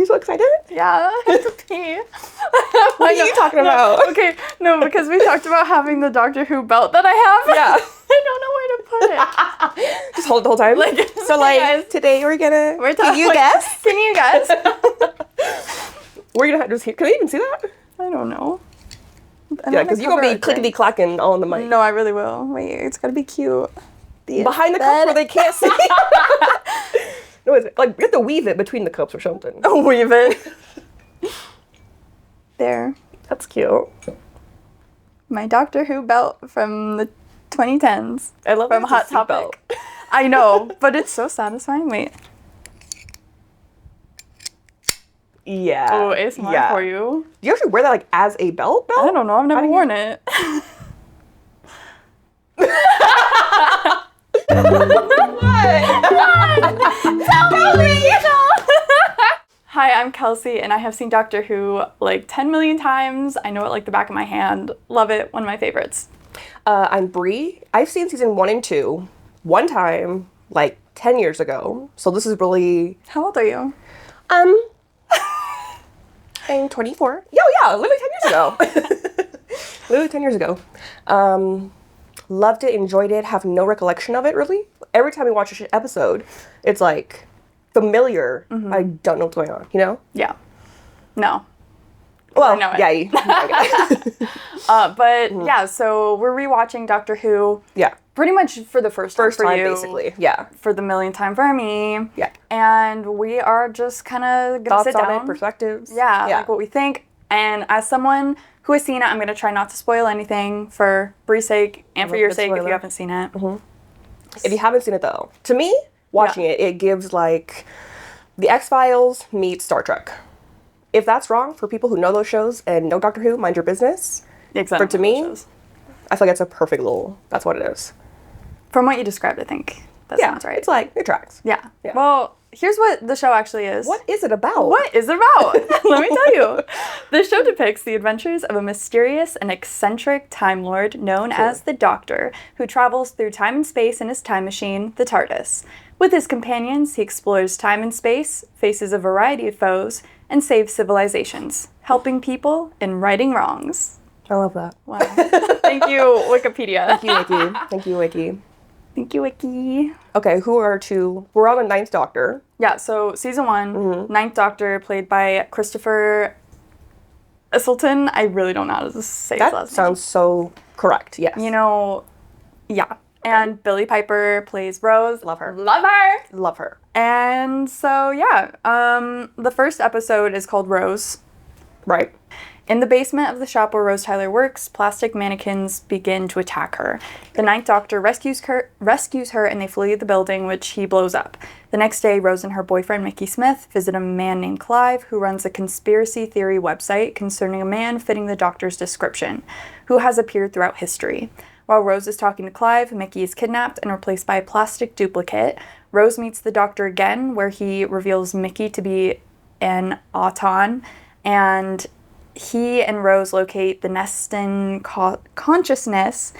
you so excited? Yeah, I have to pee. What are you talking about? Okay, no, because we talked about having the Doctor Who belt that I have. Yeah. I don't know where to put it. Just hold it the whole time. So guys, today we're talking. Can you guess? Can you guess? We're gonna have to see. Can they even see that? I don't know. Yeah, because you're gonna be clickety clacking all in the mic. No, I really will. Wait, it's gotta be cute. Behind the cup where they can't see. No, it's like you have to weave it between the cups or something. Oh, weave it. There. That's cute. My Doctor Who belt from the 2010s. I love from Hot Topic. Belt. I know, but it's so satisfying. Wait. Yeah. Oh, it's mine for you. Do you actually wear that like as a belt? I don't know. I've never worn it. Tell me. Hi, I'm Kelcie, and I have seen Doctor Who like 10 million times. I know it like the back of my hand. Love it. One of my favorites. I'm Bree. I've seen season 1 and 2 one time, like 10 years ago. So this is really... How old are you? I'm 24. Yeah, literally 10 years ago. Literally 10 years ago. Loved it, enjoyed it, have no recollection of it, really. Every time we watch an episode, it's like familiar. Mm-hmm. I don't know what's going on, you know? Yeah. No. Well, I know it. Yeah. But yeah, so we're rewatching Doctor Who. Yeah. Pretty much for the first time for you. Basically. Yeah. For the millionth time for me. Yeah. And we are just kind of going to sit down. Thoughts on it, perspectives. Yeah, like what we think. And as someone who has seen it, I'm going to try not to spoil anything for Bree's sake and for your sake if you haven't seen it. Mm-hmm. If you haven't seen it, though, to me, watching it gives like the X-Files meets Star Trek. If that's wrong for people who know those shows and know Doctor Who, mind your business. Exactly. But to me, I feel like it's a perfect little, that's what it is. From what you described, I think that sounds right. It's like, it tracks. Yeah. Well, here's what the show actually is. What is it about? What is it about? Let me tell you. The show depicts the adventures of a mysterious and eccentric Time Lord known as the Doctor, who travels through time and space in his time machine, the TARDIS. With his companions, he explores time and space, faces a variety of foes, and saves civilizations, helping people and righting wrongs. I love that. Wow. Thank you, Wikipedia. Thank you, Wiki. Thank you, Wiki. Thank you, Wiki. Okay, who are two? We're on the 9th Doctor. Yeah, so season 1, 9th Doctor, played by Christopher Eccleston. I really don't know how to say his last name. That sounds so correct, yes. You know, yeah. Okay. And Billie Piper plays Rose. Love her. Love her! Love her. And so, yeah, the first episode is called Rose. Right. In the basement of the shop where Rose Tyler works, plastic mannequins begin to attack her. The 9th Doctor rescues her and they flee the building, which he blows up. The next day, Rose and her boyfriend, Mickey Smith, visit a man named Clive, who runs a conspiracy theory website concerning a man fitting the Doctor's description, who has appeared throughout history. While Rose is talking to Clive, Mickey is kidnapped and replaced by a plastic duplicate. Rose meets the Doctor again, where he reveals Mickey to be an Auton, and he and Rose locate the Neston consciousness,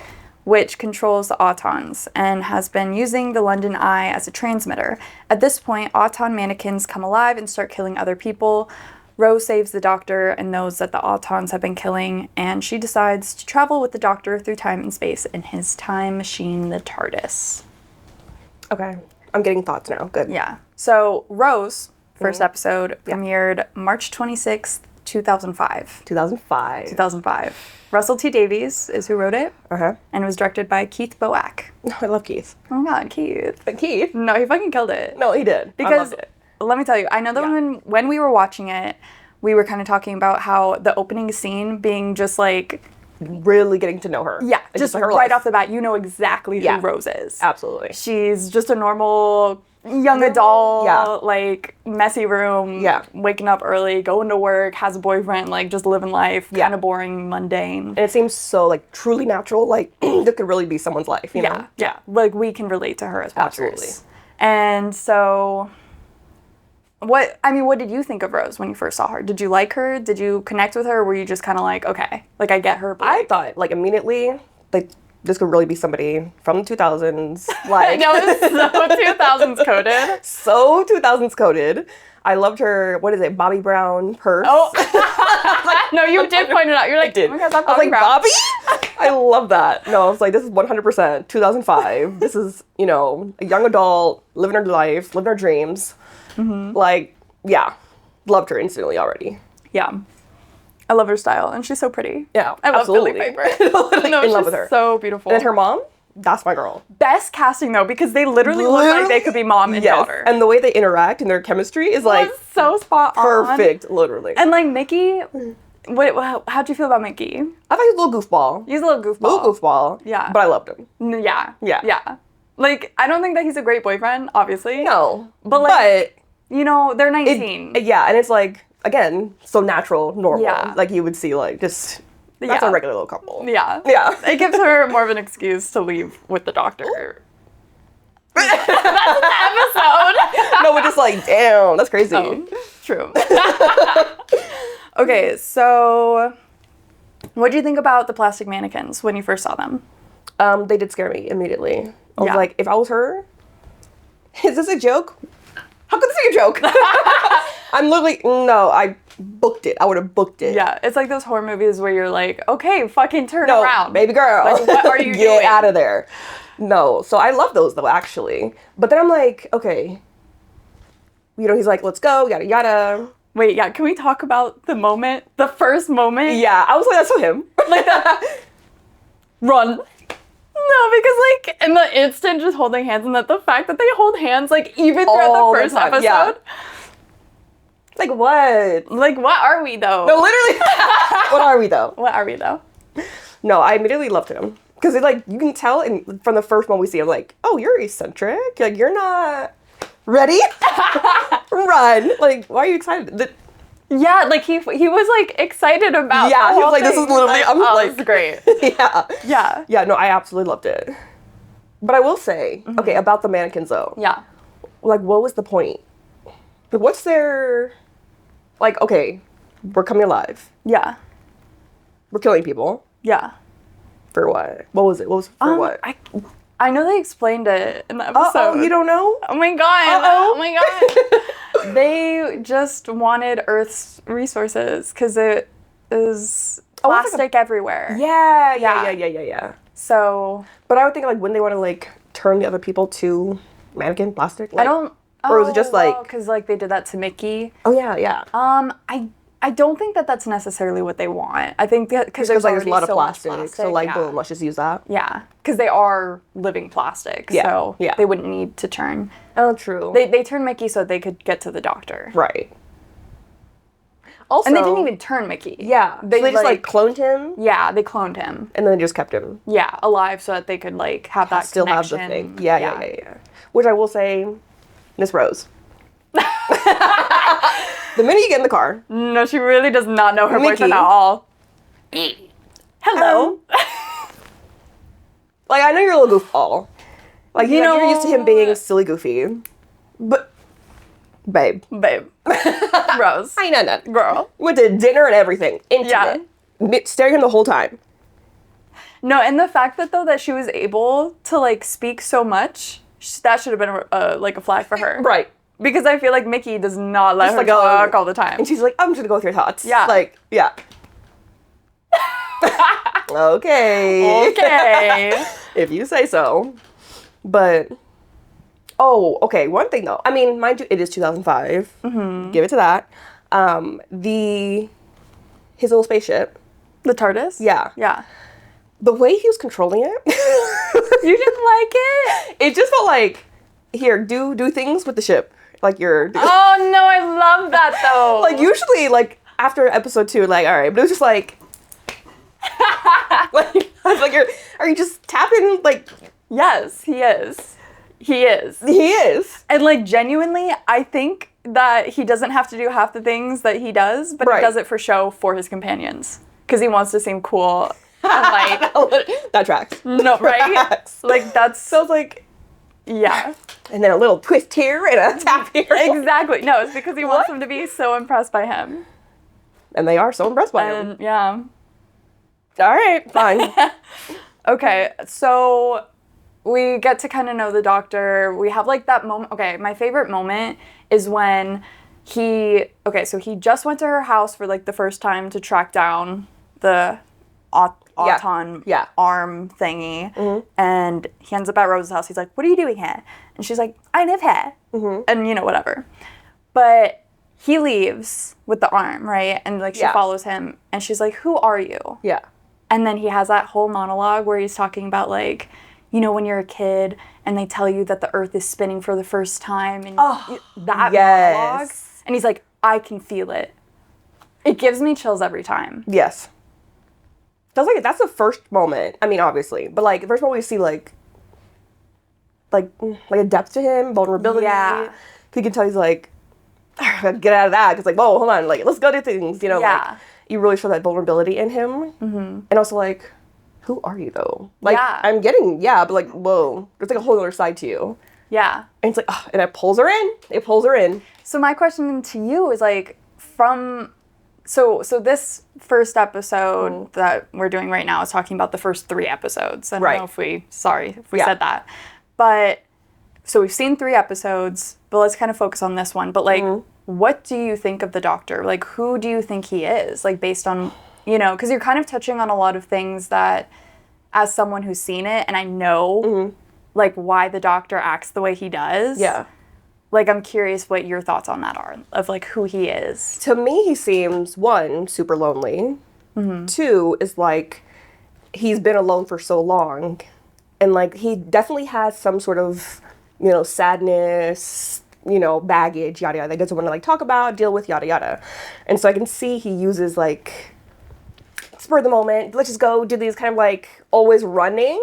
which controls the Autons, and has been using the London Eye as a transmitter. At this point, Auton mannequins come alive and start killing other people. Rose saves the Doctor and those that the Autons have been killing, and she decides to travel with the Doctor through time and space in his time machine, the TARDIS. Okay. I'm getting thoughts now. Good. Yeah. So, Rose, first episode, premiered March 26th, 2005. 2005. Russell T. Davies is who wrote it. Uh-huh. And it was directed by Keith Boak. Oh, I love Keith. Oh my god, Keith. But Keith? No, he fucking killed it. No, he did. Because, I loved it. let me tell you, I know that when we were watching it, we were kind of talking about how the opening scene being just like... really getting to know her. Yeah, like, just her right life. off the bat, you know exactly who Rose is. Absolutely. She's just a normal young adult, like, messy room, waking up early, going to work, has a boyfriend, like, just living life, kind of boring, mundane. And it seems so, like, truly natural, like, that could really be someone's life, you know? Yeah, like, we can relate to her as watchers. Absolutely. And so... What did you think of Rose when you first saw her? Did you like her? Did you connect with her? Or were you just kind of like, okay, like I get her? But I thought, like, immediately, like, this could really be somebody from the 2000s. Like, I know, it's so 2000s coded. So 2000s coded. I loved her, what is it, Bobby Brown purse. Oh, no, you did point it out. You're like, did. oh my God, that's I was Bobby like, Brown. Bobby? I love that. No, I was like, this is 100% 2005. This is, you know, a young adult, living her life, living her dreams. Like, yeah, loved her instantly already. Yeah. I love her style, and she's so pretty. Yeah, I love absolutely. Billie Piper. No, in love she's with her. so beautiful. And then her mom, that's my girl. Best casting, though, because they literally look like they could be mom and daughter. And the way they interact and their chemistry is like It's so spot on. perfect, literally. And like Mickey, how'd you feel about Mickey? I thought he was a little goofball. He's a little goofball. Yeah. But I loved him. Yeah. Yeah. Yeah. Like, I don't think that he's a great boyfriend, obviously. No. But like, you know, they're 19. Yeah, and it's like, again, so natural, normal. Yeah. Like you would see like just, that's a regular little couple. Yeah. Yeah. It gives her more of an excuse to leave with the doctor. That's the episode. No, we're just like, damn, that's crazy. Oh, true. Okay, so what do you think about the plastic mannequins when you first saw them? They did scare me immediately. I was Yeah. like, if I was her, is this a joke? How could this be a joke? I'm literally, no, I booked it. I would have booked it. Yeah, it's like those horror movies where you're like, okay, fucking turn No, around. baby girl. Like, what are you Get doing? out of there. No, so I love those though, actually. But then I'm like, okay. You know, he's like, let's go, yada yada. Wait, yeah, can we talk about the moment, the first moment? Yeah, I was like, that's for him. Like that. Run. No, because like in the instant just holding hands, and that the fact that they hold hands like even throughout All the the first time, episode. yeah. Like what? Like what are we though? No, literally. What are we though? What are we though? No, I immediately loved him. Because like, you can tell from the first moment we see him, like, oh, you're eccentric. Like, you're not ready? Run. Like, why are you excited? Yeah, like he was like excited about. Yeah, the he was whole like, this thing. is literally, I'm oh, like, this is great. Yeah. Yeah. Yeah, no, I absolutely loved it. But I will say, okay, about the mannequins though. Yeah. Like, what was the point? Like, what's their, like, okay, we're coming alive. Yeah. We're killing people. Yeah. For what? What was it? What was for what? I know they explained it in the episode. Oh, you don't know? Oh my god. Uh-oh. Oh my god. They just wanted Earth's resources because it is plastic everywhere. Yeah. So But I would think, like, when they want to, like, turn the other people to mannequin plastic? Like, I don't. Or was it just like? Because like they did that to Mickey. Oh yeah. I don't think that that's necessarily what they want. I think that because there's like already there's a lot of so much plastic, so like, yeah. boom, let's just use that. Yeah, because they are living plastic, Yeah, so yeah. they wouldn't need to turn. Oh, true. They turned Mickey so they could get to the doctor. Right. Also, And they didn't even turn Mickey. Yeah. They, so they just like cloned him. Yeah, they cloned him. And then they just kept him. Yeah, alive so that they could like have that Still connection. have the thing. Yeah. Which I will say, Miss Rose. The minute you get in the car. No, she really does not know her Mickey. boyfriend at all. Hello. Like, I know you're a little goofball. Like, You you're used to him know- being silly goofy. But, babe. Babe. Rose. I know that. Girl. Went to dinner and everything. Intimate. Staring him the whole time. No, and the fact that though that she was able to like speak so much, that should have been like a flag for her. Right. Because I feel like Mickey does not let Just her like talk all the time. And she's like, I'm just gonna go with your thoughts. Yeah. Like, yeah. Okay. Okay. If you say so. But, oh, okay, one thing though. I mean, mind you, it is 2005. Mm-hmm. Give it to that. His little spaceship. The TARDIS? Yeah. Yeah. The way he was controlling it. You didn't like it? It just felt like, here, do things with the ship. Like you're... Oh no, I love that though. Like usually, like, after episode 2, like, all right, but it was just like... like, I was like, are you just tapping, like... Yes, he is. He is. He is. And like genuinely, I think that he doesn't have to do half the things that he does, but Right. he does it for show for his companions. Because he wants to seem cool and like, That tracks. no, right? Tracks. Like that's, So it's like... yeah. And then a little twist here and a tap here. Exactly. No, it's because he wants them to be so impressed by him. And they are so impressed by him. And yeah. All right, fine. Okay, so we get to kind of know the doctor. We have like that moment. Okay, my favorite moment is when so he just went to her house for like the first time to track down the Auton arm thingy, and he ends up at Rose's house. He's like, "What are you doing here?" And she's like, "I live here," and you know, whatever. But he leaves with the arm, right? And like she follows him, and she's like, "Who are you?" Yeah. And then he has that whole monologue where he's talking about like, you know, when you're a kid and they tell you that the earth is spinning for the first time, and that monologue. And he's like, "I can feel it." It gives me chills every time. Yes. That's the first moment. I mean, obviously, but like the first moment we see like a depth to him, vulnerability. Yeah. You can tell he's like, get out of that. Because like, whoa, hold on, like let's go do things. You know, like you really show that vulnerability in him, and also like, who are you though? Like I'm getting but like whoa, there's like a whole other side to you. Yeah. And it's like, and it pulls her in. It pulls her in. So my question to you is like, So this first episode that we're doing right now is talking about the first 3 episodes. I don't know if we said that. But, so we've seen 3 episodes, but let's kind of focus on this one. But like, what do you think of the Doctor? Like, who do you think he is? Like, based on, you know, because you're kind of touching on a lot of things that, as someone who's seen it, and I know, like, why the Doctor acts the way he does. Yeah. Like, I'm curious what your thoughts on that are, of, like, who he is. To me, he seems, 1, super lonely. 2, is, like, he's been alone for so long. And, like, he definitely has some sort of, you know, sadness, you know, baggage, yada, yada. That he doesn't want to, like, talk about, deal with, yada, yada. And so I can see he uses, like, spur of the moment, let's just go do these kind of, like, always running,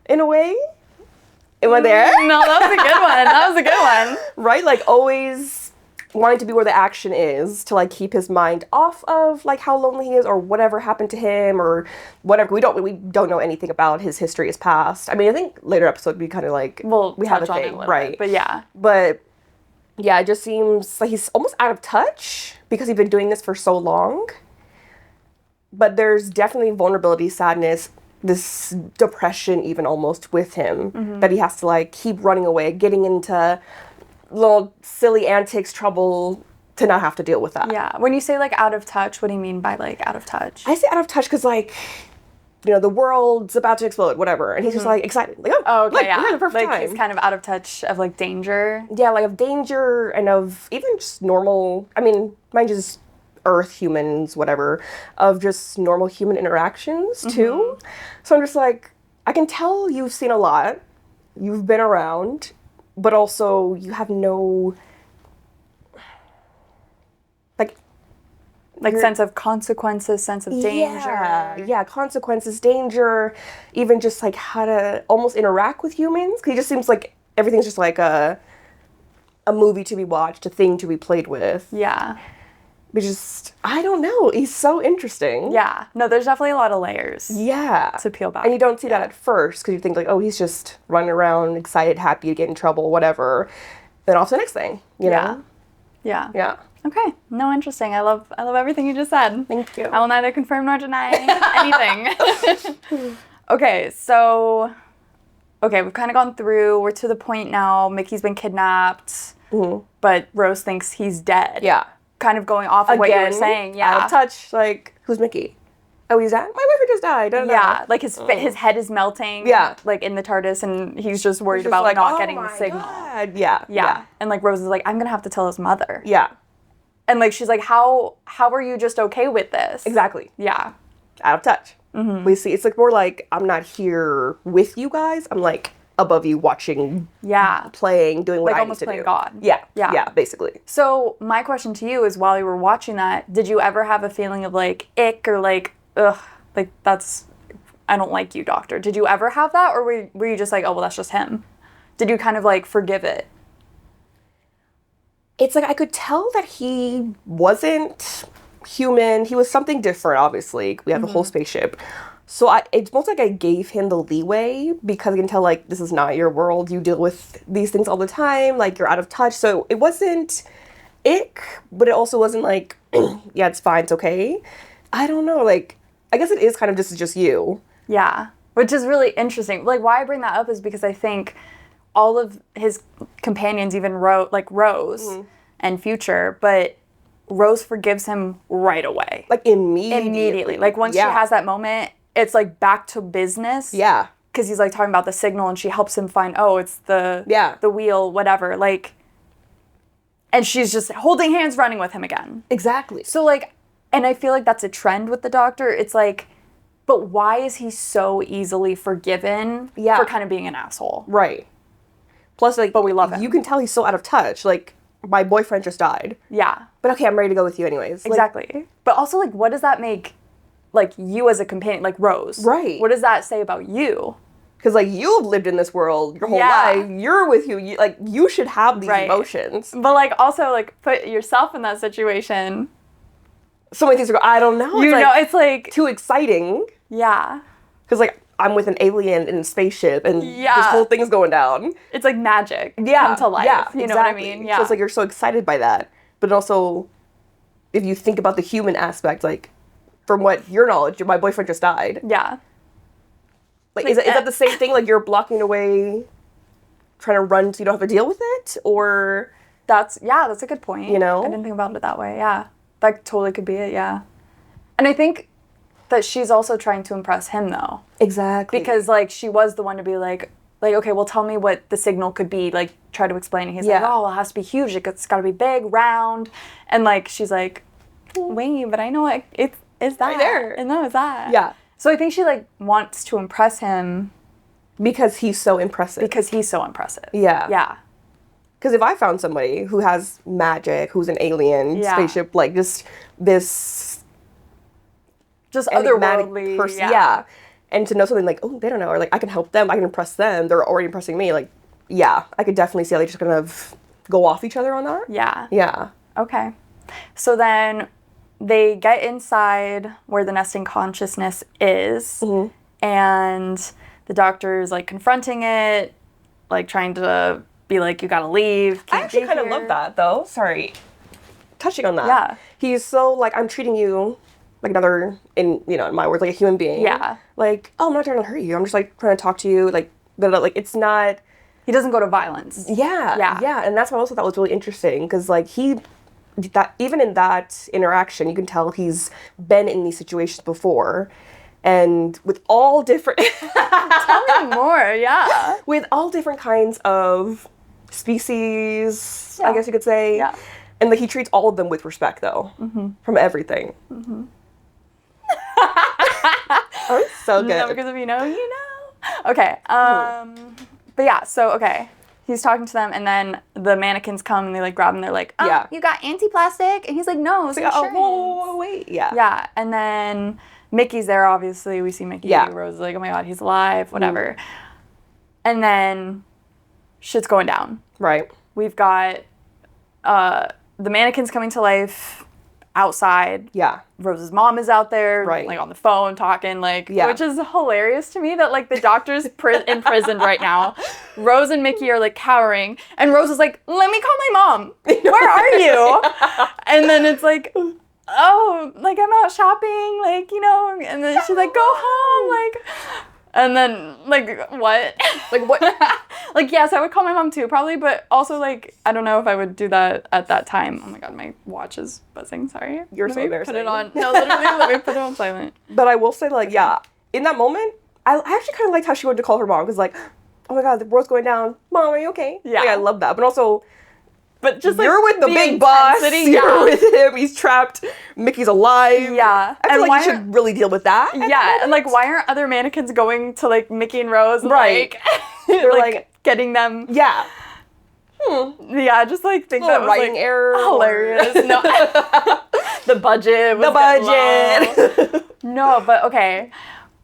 in a way. Am I there? No, that was a good one. That was a good one. Right? Like, always wanting to be where the action is to, like, keep his mind off of, like, how lonely he is or whatever happened to him or whatever. We don't know anything about his history, his past. I mean, I think later episode we kind of, like, we have a thing, right? But yeah. But, yeah, it just seems like he's almost out of touch because he's been doing this for so long. But there's definitely vulnerability, sadness, this depression even almost with him that he has to like keep running away, getting into little silly antics, trouble to not have to deal with that. Yeah. When you say like out of touch, what do you mean by like out of touch? I say out of touch because like, you know, the world's about to explode, whatever. And he's just like excited. Like, oh okay, like, yeah. We're in the perfect like time. He's kind of out of touch of like danger. Yeah, like of danger and of even just normal, I mean, mind you, just Earth humans, whatever, of just normal human interactions too. So I'm just like, I can tell you've seen a lot, you've been around, but also you have no like sense of consequences, sense of danger. Yeah, consequences, danger, even just like how to almost interact with humans. 'Cause he just seems like everything's just like a movie to be watched, a thing to be played with. Yeah. But just, I don't know. He's so interesting. Yeah. No, there's definitely a lot of layers. Yeah. To peel back. And you don't see that at first because you think like, oh, he's just running around, excited, happy to get in trouble, whatever. Then off to the next thing, you know? Yeah. Yeah. Okay. No, interesting. I love everything you just said. Thank you. I will neither confirm nor deny anything. Okay, so we've kind of gone through. We're to the point now. Mickey's been kidnapped, but Rose thinks he's dead. Yeah. Kind of going off of what you were saying. Yeah. Out of touch. Like, who's Mickey? Oh, he's dead? My boyfriend just died. Yeah. Like his head is melting. Yeah. Like in the TARDIS, and he's just worried about like, not getting the signal. God. Yeah. And like Rose is like, I'm gonna have to tell his mother. Yeah. And like she's like, how are you just okay with this? Exactly. Yeah. Out of touch. We see, it's like more like, I'm not here with you guys. I'm like above you watching, playing, doing what like I almost need to playing do. God. Yeah, basically. So my question to you is, while you were watching that, did you ever have a feeling of like ick or like, ugh, like that's, I don't like you, Doctor? Did you ever have that, or were you just like, oh well, that's just him? Did you kind of like forgive it? It's like I could tell that he wasn't human. He was something different, obviously. We have the whole spaceship. So it's almost like I gave him the leeway because I can tell, like, this is not your world. You deal with these things all the time. Like, you're out of touch. So it wasn't ick, but it also wasn't like, yeah, it's fine. It's okay. I don't know. Like, I guess it is kind of just you. Yeah. Which is really interesting. Like, why I bring that up is because I think all of his companions, even Rose, and future, but Rose forgives him right away. Like, immediately. Like, once she has that moment, it's, like, back to business. Yeah. Because he's, like, talking about the signal, and she helps him find, it's the wheel, whatever. Like, and she's just holding hands, running with him again. Exactly. So, like, and I feel like that's a trend with the Doctor. It's like, but why is he so easily forgiven for kind of being an asshole? Right. Plus, like, but we love him. You can tell he's so out of touch. Like, my boyfriend just died. Yeah. But okay, I'm ready to go with you anyways. Exactly. Like, but also, like, what does that make, like, you as a companion, like, Rose? Right. What does that say about you? Because, like, you've lived in this world your whole life. You're with you. Like, you should have these emotions. But, like, also, like, put yourself in that situation. So many things are I don't know. It's like too exciting. Yeah. Because, like, I'm with an alien in a spaceship, and this whole thing's going down. It's like magic come to life. Yeah, you know what I mean? Yeah. So it's like you're so excited by that. But also, if you think about the human aspect, like, from what your knowledge, my boyfriend just died. Yeah. Like is that the same thing? Like, you're blocking away, trying to run so you don't have to deal with it? Or... That's a good point. You know? I didn't think about it that way, yeah. That totally could be it, yeah. And I think that she's also trying to impress him, though. Exactly. Because, like, she was the one to be like, okay, well, tell me what the signal could be. Like, try to explain it. He's like, oh, it has to be huge. It's got to be big, round. And, like, she's like, wait, but I know it's that. Right there. And no, it's that. Yeah. So I think she, like, wants to impress him. Because he's so impressive. Yeah. Yeah. Because if I found somebody who has magic, who's an alien, spaceship, like, just otherworldly person, and to know something like, oh, they don't know, or like, I can help them, I can impress them, they're already impressing me, like, I could definitely see how they're just kind of go off each other on that. Yeah. Okay. So then they get inside where the nesting consciousness is, and the Doctor's, like, confronting it, like, trying to be like, you gotta leave. I actually kind of love that, though. Sorry. Touching on that. Yeah. He's so, like, I'm treating you like another, in my words, like a human being. Yeah. Like, oh, I'm not trying to hurt you. I'm just, like, trying to talk to you. Like, it's not... He doesn't go to violence. Yeah. And that's what I also thought was really interesting. Because, like, even in that interaction, you can tell he's been in these situations before. And with all different... Tell me more, yeah. With all different kinds of species, I guess you could say. Yeah. And, like, he treats all of them with respect, though. From everything. Oh, it's so good. No, because if you know, you know. Okay. But yeah, so, okay. He's talking to them, and then the mannequins come, and they, like, grab him, and they're like, you got anti-plastic? And he's like, no, it's insurance. Oh, wait. Yeah. Yeah, and then... Mickey's there, obviously. We see Mickey. Rose is like, oh my god, he's alive, whatever. And then shit's going down. Right. We've got the mannequins coming to life outside. Yeah. Rose's mom is out there, like, on the phone talking, like, which is hilarious to me that, like, the Doctor's imprisoned right now. Rose and Mickey are, like, cowering, and Rose is like, let me call my mom. Where are you? And then it's like... oh, like, I'm out shopping, like, and then she's like, go home, like, and then, like, what? Like, what? Like, yes, I would call my mom too, probably, but also, like, I don't know if I would do that at that time. Oh my god, my watch is buzzing, sorry. You're so embarrassing. Put it on, no, literally, let me put it on silent. But I will say, like, in that moment, I actually kind of liked how she went to call her mom, because, like, oh my god, the world's going down, Mom, are you okay? Yeah. Like, I love that, but also... But just, like, you're with the big boss. You're with him. He's trapped. Mickey's alive. Yeah. I feel like you should really deal with that. Yeah. And, like, why aren't other mannequins going to, like, Mickey and Rose? And, right. Like, they're like getting them. Yeah. Yeah. Just, like, think that was, writing like, error. Hilarious. No. The budget was low. No, but okay.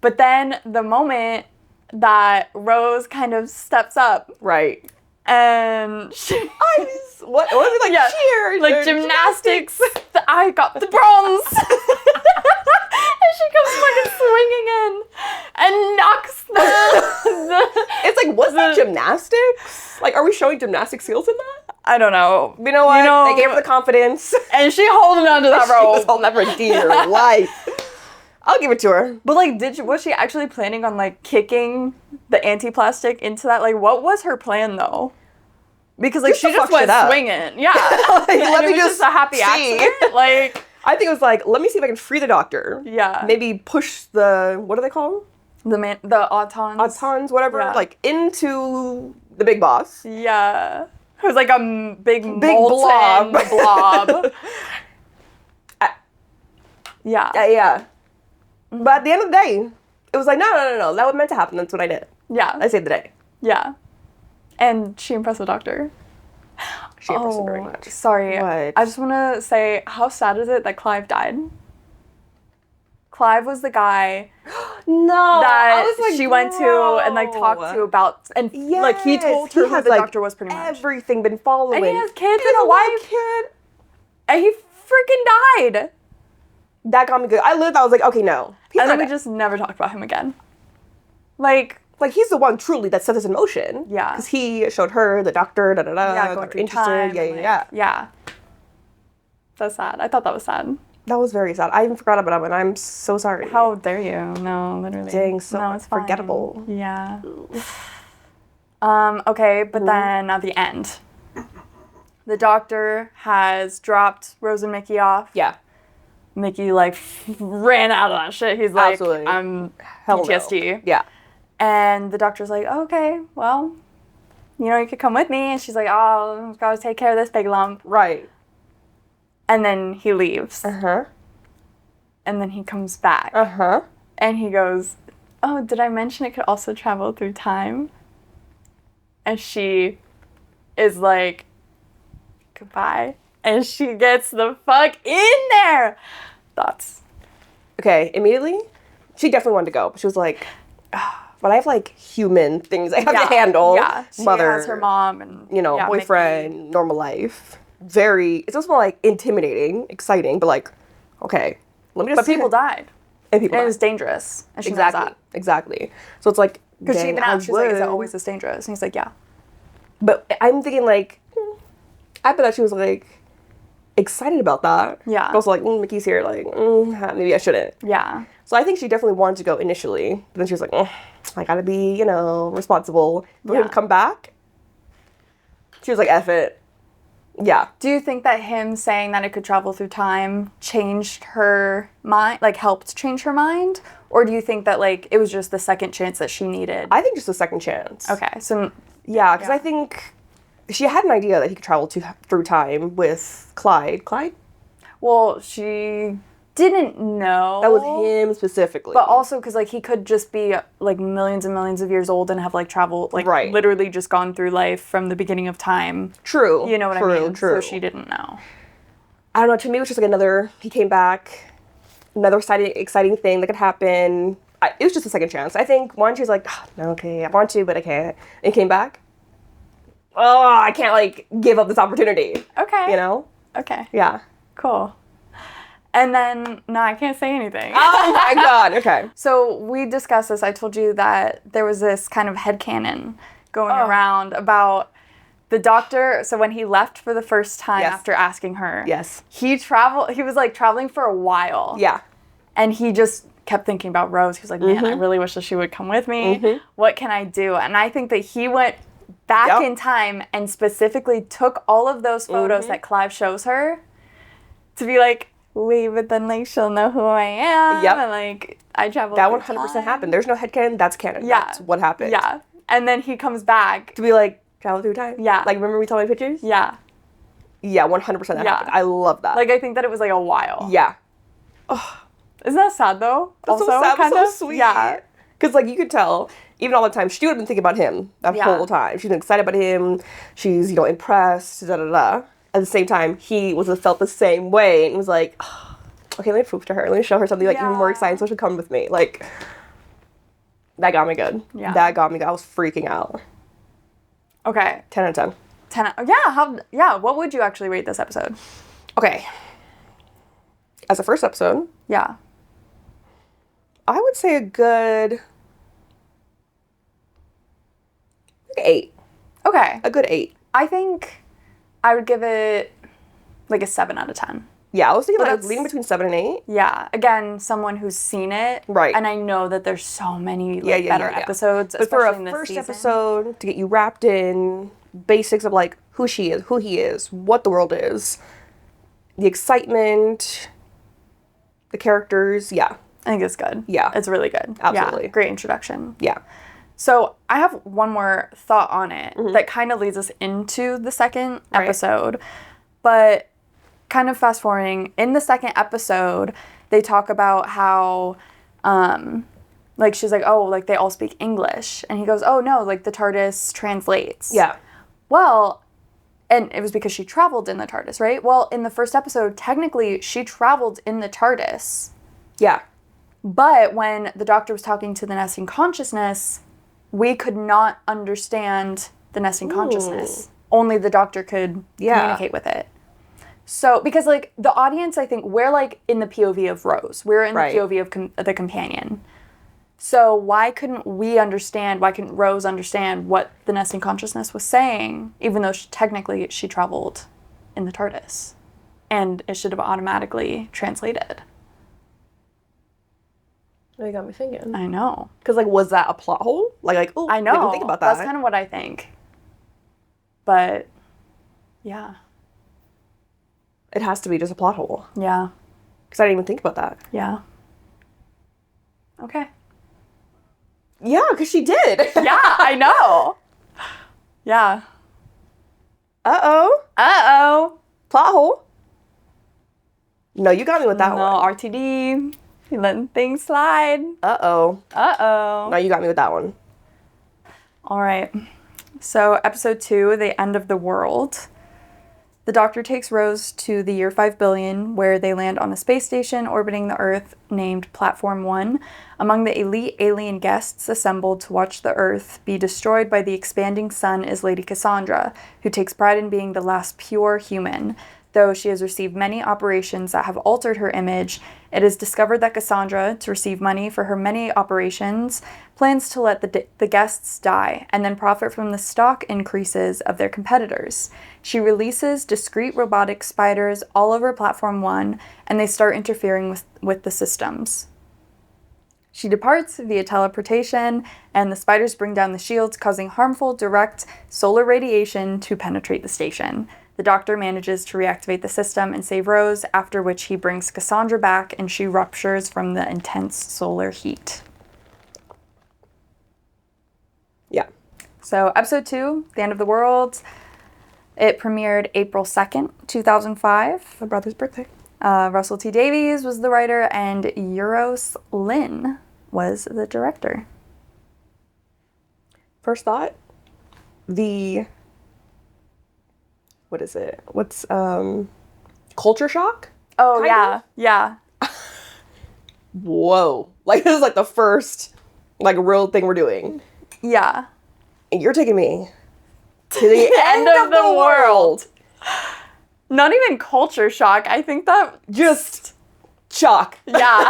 But then the moment that Rose kind of steps up. Right. And what was it, like, cheer? Like, gymnastics. I got the bronze. And she comes fucking swinging in and knocks the it's like, was that gymnastics? Like, are we showing gymnastic skills in that? I don't know. You know what? They gave her the confidence. And she holding onto that rope. She was holding that for dear life. I'll give it to her. But, like, was she actually planning on, like, kicking the anti-plastic into that? Like, what was her plan, though? Because, like, she just went swinging. Yeah. Like, let me it was just a happy accident. Like, I think it was like, let me see if I can free the doctor. Yeah. Maybe push the, what do they call them? The autons. Autons, whatever. Yeah. Like, into the big boss. Yeah. It was like a big blob. blob. Yeah. Yeah. But at the end of the day, it was like, no. That was meant to happen. That's what I did. Yeah. I saved the day. Yeah. And she impressed the doctor. She impressed him very much. Sorry. What? I just want to say, how sad is it that Clive died? Clive was the guy that she went to and, like, talked to about, and like, he told her who the doctor was pretty much. Everything been following. And he has kids and a wife. Kid. And he freaking died. That got me good. I was like, okay, no. And then we just never talked about him again. Like, he's the one truly that set this in motion. Yeah. Because he showed her, the doctor, yeah, going through time. Yeah. That's sad. I thought that was sad. That was very sad. I even forgot about him, and I'm so sorry. How dare you? No, literally. Dang, so no, it's fine. forgettable. Yeah. Okay, but then at the end, the doctor has dropped Rose and Mickey off. Yeah. Mickey, like, ran out of that shit. He's like, Absolutely. I'm Hell PTSD. No. Yeah. And the doctor's like, okay, well, you could come with me. And she's like, oh, I've got to take care of this big lump. Right. And then he leaves. Uh-huh. And then he comes back. Uh-huh. And he goes, oh, did I mention it could also travel through time? And she is like, goodbye. And she gets the fuck in there. Thoughts? Okay, immediately, she definitely wanted to go. But she was like, but I have, like, human things I have to handle. Yeah, she Mother, has her mom and, boyfriend, Mickey. normal life. It's also, like, intimidating, exciting, but, like, okay, let me just... But people died. And people died. It was dangerous. And she knows that. Exactly. So it's like, because she even asked, she's like, is it always this dangerous? And he's like, yeah. But I'm thinking, like, I bet that she was, like, excited about that. Yeah. Also, like, Mickey's here, like, maybe I shouldn't. Yeah. So I think she definitely wanted to go initially. But then she was like, I gotta be, responsible. But when we come back, she was like, F it. Yeah. Do you think that him saying that it could travel through time changed her mind, like helped change her mind? Or do you think that, like, it was just the second chance that she needed? I think just a second chance. Okay, so... Yeah, because I think she had an idea that he could travel through time with Clyde. Clyde? Well, she didn't know. That was him specifically. But also because, like, he could just be, like, millions and millions of years old and have, like, traveled, like, literally just gone through life from the beginning of time. True. You know what I mean? True. So she didn't know. I don't know. To me, it was just, like, he came back, another exciting thing that could happen. It was just a second chance. I think one, she was like, okay, I want to, but I can't. And he came back. Oh, I can't, like, give up this opportunity. Okay. Okay. Yeah. Cool. And then, no, I can't say anything. Oh my God, okay. So we discussed this. I told you that there was this kind of headcanon going around about the doctor. So when he left for the first time after asking her, he was, like, traveling for a while. Yeah. And he just kept thinking about Rose. He was like, man, I really wish that she would come with me. What can I do? And I think that he went back in time and specifically took all of those photos that Clive shows her to be like, wait, but then, like, she'll know who I am. Yep. And, like, I traveled That 100% happened. There's no headcanon. That's canon. Yeah. That's what happened. Yeah. And then he comes back. To be like, travel through time? Yeah. Like, remember we saw my pictures? Yeah. Yeah, 100% that happened. I love that. Like, I think that it was, like, a while. Yeah. Oh. Isn't that sad, though? That's also, so sad, kind but of? so sweet. Yeah. Because, like, you could tell, even all the time, she would have been thinking about him that whole time. She's been excited about him. She's, impressed, da-da-da. At the same time, he felt the same way and was like, okay, let me prove to her. Let me show her something, like, even more exciting so she'll come with me. Like, that got me good. Yeah. That got me good. I was freaking out. Okay. 10 out of 10. What would you actually rate this episode? Okay. As a first episode. Yeah. I would say a good 8. Okay. A good 8. I think I would give it like a 7 out of 10. Yeah, I was thinking about leaning between 7 and 8. Yeah. Again, someone who's seen it. Right. And I know that there's so many better episodes. But for a first episode, to get you wrapped in, basics of like who she is, who he is, what the world is, the excitement, the characters. Yeah. I think it's good. Yeah. It's really good. Absolutely. Yeah, great introduction. Yeah. So I have one more thought on it that kind of leads us into the second episode. But kind of fast forwarding, in the second episode, they talk about how, like, she's like, oh, like, they all speak English. And he goes, oh, no, like, the TARDIS translates. Yeah. Well, and it was because she traveled in the TARDIS, right? Well, in the first episode, technically, she traveled in the TARDIS. Yeah. But when the Doctor was talking to the nesting consciousness, we could not understand the nesting consciousness. Only the Doctor could communicate with it. So, because, like, the audience, I think, we're, like, in the POV of Rose. We're in the POV of the companion. So why couldn't we understand, why couldn't Rose understand what the nesting consciousness was saying, even though technically she traveled in the TARDIS? And it should have automatically translated. You got me thinking. I know. Because, like, was that a plot hole? Like, oh, I know. Didn't think about that. That's kind of what I think. But, yeah. It has to be just a plot hole. Yeah. Because I didn't even think about that. Yeah. Okay. Yeah, because she did. Yeah, I know. Yeah. Uh-oh. Uh-oh. Plot hole. No, you got me with that No, one. RTD. You letting things slide. Uh-oh. Uh-oh. No, you got me with that one. All right. So, episode 2, The End of the World. The Doctor takes Rose to the year 5 billion, where they land on a space station orbiting the Earth named Platform 1. Among the elite alien guests assembled to watch the Earth be destroyed by the expanding sun is Lady Cassandra, who takes pride in being the last pure human. Though she has received many operations that have altered her image, it is discovered that Cassandra, to receive money for her many operations, plans to let the guests die and then profit from the stock increases of their competitors. She releases discrete robotic spiders all over Platform 1, and they start interfering with the systems. She departs via teleportation, and the spiders bring down the shields, causing harmful direct solar radiation to penetrate the station. The Doctor manages to reactivate the system and save Rose, after which he brings Cassandra back and she ruptures from the intense solar heat. Yeah. So, episode 2, The End of the World, it premiered April 2nd, 2005. My brother's birthday. Russell T. Davies was the writer, and Euros Lynn was the director. First thought, what is it? What's, culture shock? Oh, Kind yeah. of? Yeah. Whoa. Like, this is like the first, like, real thing we're doing. Yeah. And you're taking me to the end of the world. Not even culture shock. I think that... Just shock. Yeah.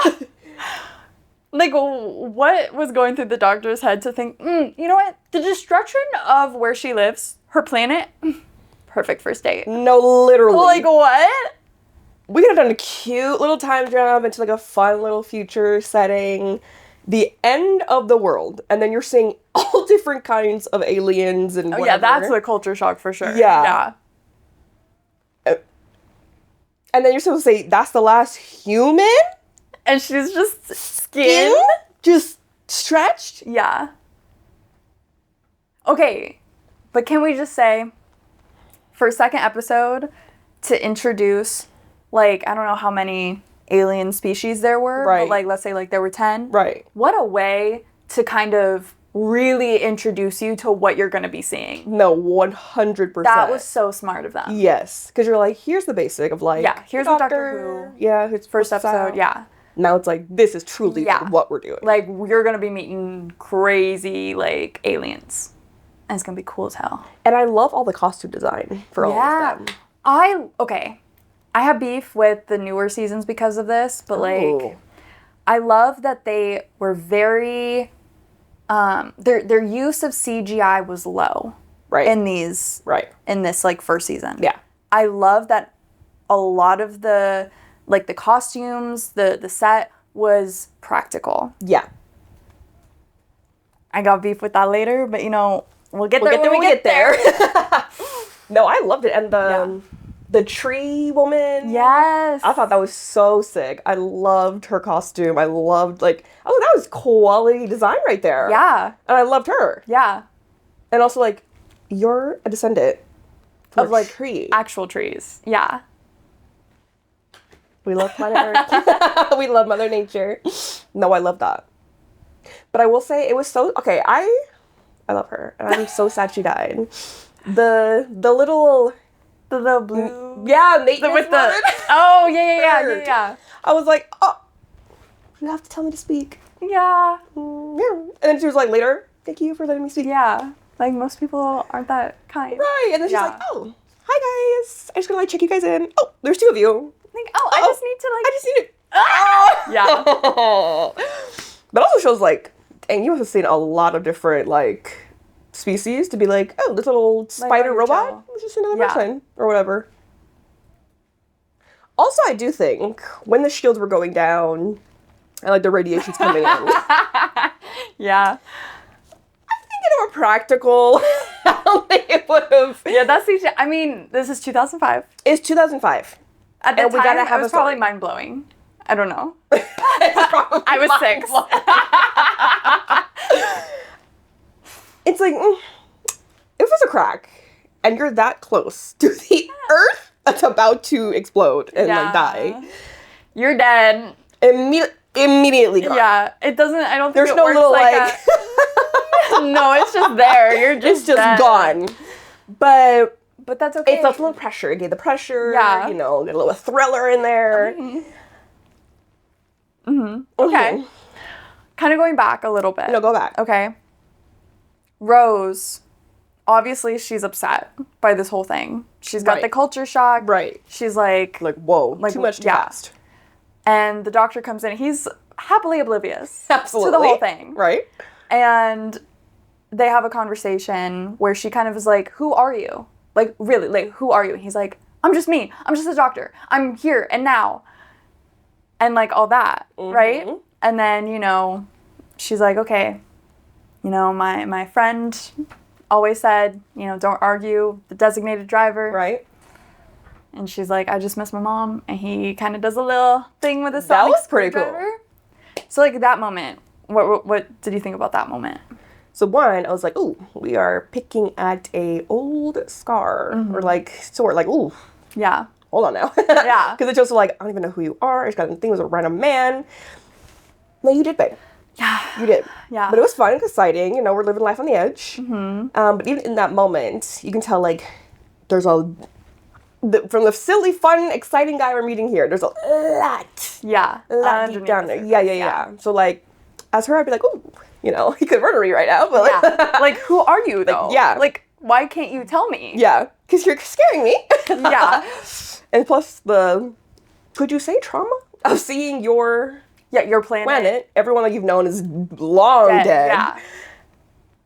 Like, what was going through the Doctor's head to think, you know what? The destruction of where she lives, her planet, perfect first date. No, literally. Like, what? We could have done a cute little time jump into, like, a fun little future setting. The end of the world. And then you're seeing all different kinds of aliens and whatever. Oh, yeah, that's the culture shock for sure. Yeah. And then you're supposed to say, that's the last human? And she's just skin? Just stretched? Yeah. Okay, but can we just say, for a second episode, to introduce, like, I don't know how many alien species there were, but, like, let's say, like, there were 10. Right. What a way to kind of really introduce you to what you're going to be seeing. No, 100%. That was so smart of them. Yes. Because you're like, here's the basic of, like, Yeah, here's what Doctor Who. Yeah, it's First episode, yeah. Now it's like, this is truly what we're doing. Like, you're going to be meeting crazy, like, aliens. And it's going to be cool as hell. And I love all the costume design for all of them. I have beef with the newer seasons because of this, but, like, I love that they were very, their use of CGI was low. Right. In these, in this, like, first season. Yeah. I love that a lot of the, like, the costumes, the set was practical. Yeah. I got beef with that later, but, you know, We'll get there when we get there. No, I loved it. And the tree woman. Yes. I thought that was so sick. I loved her costume. I loved, like, oh, that was quality design right there. Yeah. And I loved her. Yeah. And also, like, you're a descendant of, like, tree. Actual trees. Yeah. We love planet Earth. We love Mother Nature. No, I love that. But I will say, it was so, okay, I love her. And I'm so sad she died. The little... The little blue. Yeah, maintenance with the. woman. Oh yeah. I was like, oh, you have to tell me to speak. Yeah. Yeah. And then she was like, later, thank you for letting me speak. Yeah. Like most people aren't that kind. Right. And then she's like, oh, hi guys. I just gonna like check you guys in. Oh, there's two of you. Like, I just need to like. I just need to. Yeah. But also shows like, and you must have seen a lot of different like species to be like, oh, this little spider robot is just another person or whatever. Also, I do think when the shields were going down and like the radiation's coming in, yeah, I think it were practical. I don't think it would have. Yeah, that's the. I mean, this is 2005. It's 2005. At the time, it was probably mind blowing. I don't know. I was 6. It's like, if there's a crack and you're that close to the Earth that's about to explode and like die, you're dead. Immediately gone. Yeah, it doesn't. I don't think there's no works little like no, it's just there. You're just. It's just dead. gone. But that's okay. It's a little pressure. It gave the pressure. Yeah. You know, get a little thriller in there. Okay. Kind of going back a little bit. No, go back. Okay. Rose, obviously she's upset by this whole thing. She's got the culture shock. Right. She's like, whoa, like, too much too fast. And the doctor comes in. He's happily oblivious Absolutely. to the whole thing. Right. And they have a conversation where she kind of is like, who are you? Like, really, like, who are you? And he's like, I'm just me. I'm just a doctor. I'm here and now. And like all that, right? And then, you know, she's like, okay, you know, my friend always said, you know, don't argue, the designated driver. Right. And she's like, I just miss my mom. And he kind of does a little thing with his That was pretty cool. So like that moment, what did you think about that moment? So one, I was like, ooh, we are picking at a old scar. Or like, sort like, ooh. Yeah. Hold on now. Yeah. Because it's just like, I don't even know who you are. I just got the thing was a random man. No, you did, babe. Yeah. You did. Yeah. But it was fun and exciting. You know, we're living life on the edge. But even in that moment, you can tell, like, there's from the silly, fun, exciting guy we're meeting here, there's a lot. Yeah. A lot deep down there. Yeah. So, like, as her, I'd be like, oh, you know, he could murder me right now. But yeah. Like, who are you, though? Like, yeah. Like, why can't you tell me? Yeah. Because you're scaring me. Yeah. And plus could you say trauma of seeing your planet, everyone that you've known is long dead. Yeah.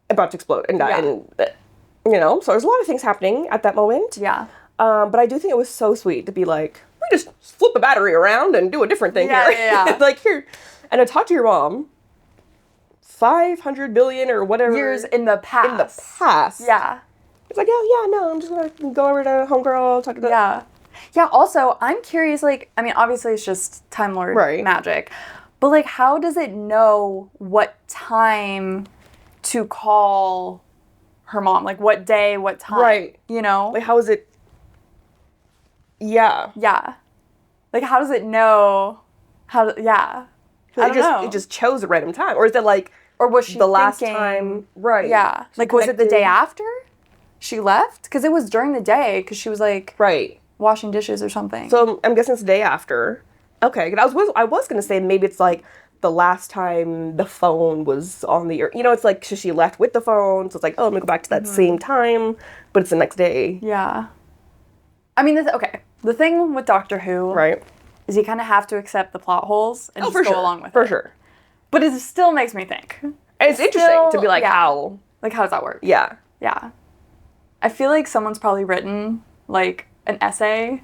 About to explode and die. Yeah. And, you know, so there's a lot of things happening at that moment. Yeah. But I do think it was so sweet to be like, we just flip a battery around and do a different thing here. Yeah. Like, here. And to talk to your mom, 500 billion or whatever. Years in the past. Yeah. It's like, oh, yeah, no, I'm just going to go over to Homegirl, talk to the... Yeah. Yeah, also, I'm curious, like, I mean, obviously it's just Time Lord magic. But, like, how does it know what time to call her mom? Like, what day, what time? Right. You know? Like, how is it... Yeah. Yeah. Like, how does it know yeah. I don't know. It just chose a random time. Or is it, like... Or was she the last time... Right. Yeah. Like, was it the day after she left? Because it was during the day, because she was, like... Right. Washing dishes or something. So I'm guessing it's the day after. Okay, I was gonna say maybe it's like the last time the phone was on the earth. You know, it's like she left with the phone, so it's like, oh, I'm gonna go back to that same time, but it's the next day. Yeah. I mean, the thing with Doctor Who, right, is you kind of have to accept the plot holes and just go along with it. For sure. But it still makes me think. And it's interesting to be like, how? Like, how does that work? Yeah. Yeah. I feel like someone's probably written, like, an essay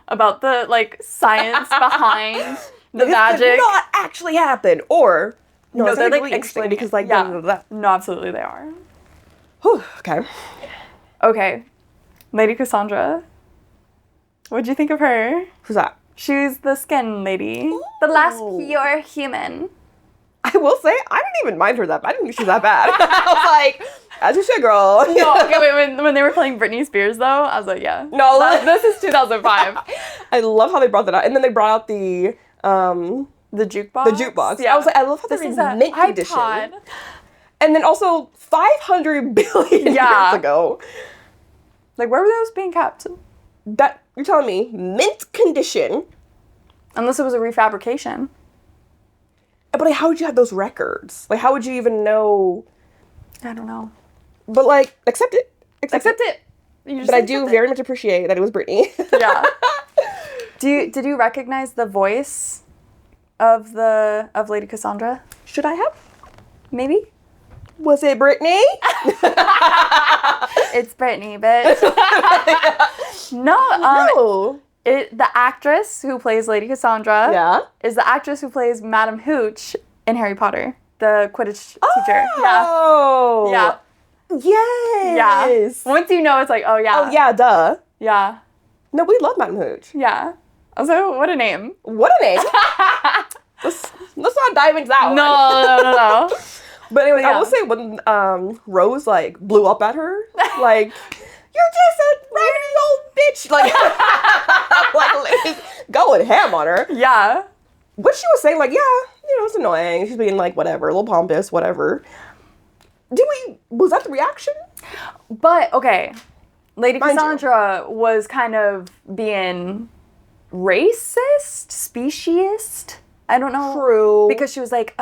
about the, like, science behind the magic. This could not actually happen. Or, no, they're, like, really interesting because, like, No, absolutely they are. Whew, okay. Okay. Lady Cassandra. What'd you think of her? Who's that? She's the skin lady. The last pure human. I will say, I didn't even mind her that bad. I didn't think she was that bad. I was like, as you should, girl. No, okay, wait, when they were playing Britney Spears, though, I was like, yeah. No. This is 2005. I love how they brought that out. And then they brought out the jukebox? The jukebox. Yeah. I was like, I love how This they're is in a mint condition. iPod. And then also 500 billion years ago. Like, where were those being kept? That, you're telling me, mint condition. Unless it was a refabrication. But like, how would you have those records? Like, how would you even know? I don't know. But like, accept it. Accept it. But I do very much appreciate that it was Britney. Yeah. Did you recognize the voice of Lady Cassandra? Should I have? Maybe. Was it Britney? It's Britney, bitch. No. No. The actress who plays Lady Cassandra Yeah. is the actress who plays Madam Hooch in Harry Potter, the Quidditch teacher. Oh. Yeah. Yes. Yeah. Once you know, it's like, oh yeah. Oh yeah, duh. Yeah. No, we love Madam Hooch. Yeah. Also, what a name. What a name. let's not dive into that one. No. But anyway, Yeah. I will say when Rose like blew up at her, like, you're just a raggedy old bitch. Like, like going ham on her. Yeah. What she was saying, like, yeah, it's annoying. She's being like, whatever, a little pompous, whatever. Was that the reaction? But, okay. Lady Mind Cassandra was kind of being racist, speciest. I don't know. True. Because she was like,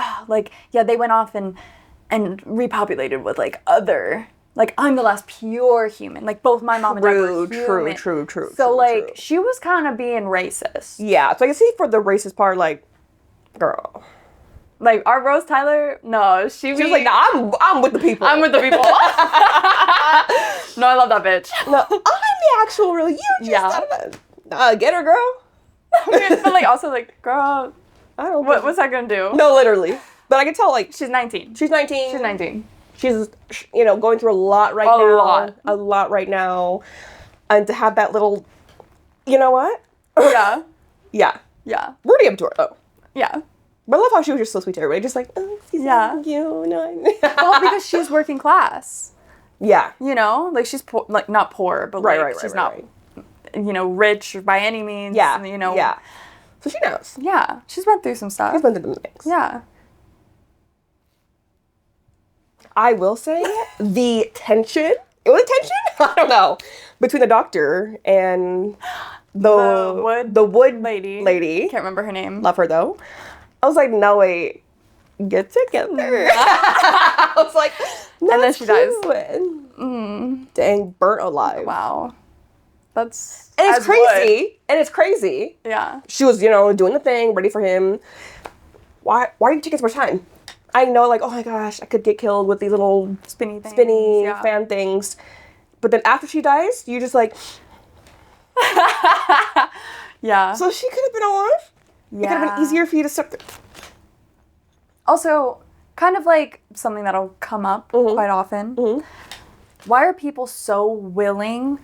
yeah, they went off and repopulated with like other, like, I'm the last pure human. Like, both my mom and dad were human. True. So like, she was kind of being racist. Yeah, so I can see for the racist part, like, girl. Like, our Rose Tyler, no, she was like, no, I'm with the people. I'm with the people. No, I love that bitch. No, I'm the actual real you. Just get her, girl. But like, also like, girl, I don't. what's that gonna do? No, literally. But I can tell, like, She's 19. she's 19. She's 19. She's, going through a lot right now. A lot right now. And to have that little, you know what? Yeah. Yeah. Yeah. Rooting up to her, though. Yeah. But I love how she was just so sweet to everybody. Just like, oh, she's Yeah. you. No. Well, because she's working class. Yeah. Like, she's poor, like, not poor, but like, she's not, rich by any means. Yeah. Yeah. So she knows. Yeah. She's went through some stuff. She's been through the mix. Yeah. I will say the tension. It was tension? I don't know. Between the doctor and the wood lady. Can't remember her name. Love her though. I was like, no wait. Get together. I was like, no, and then she dies. Dang, burnt alive. Wow. That's And it's crazy. And it's crazy. Yeah. She was, doing the thing, ready for him. Why are you taking so much time? I know, like, oh my gosh, I could get killed with these little spinny things, fan things. But then after she dies, you just like... Yeah. So she could have been alive? Yeah. It could have been easier for you to step through. Also, kind of like something that'll come up quite often. Mm-hmm. Why are people so willing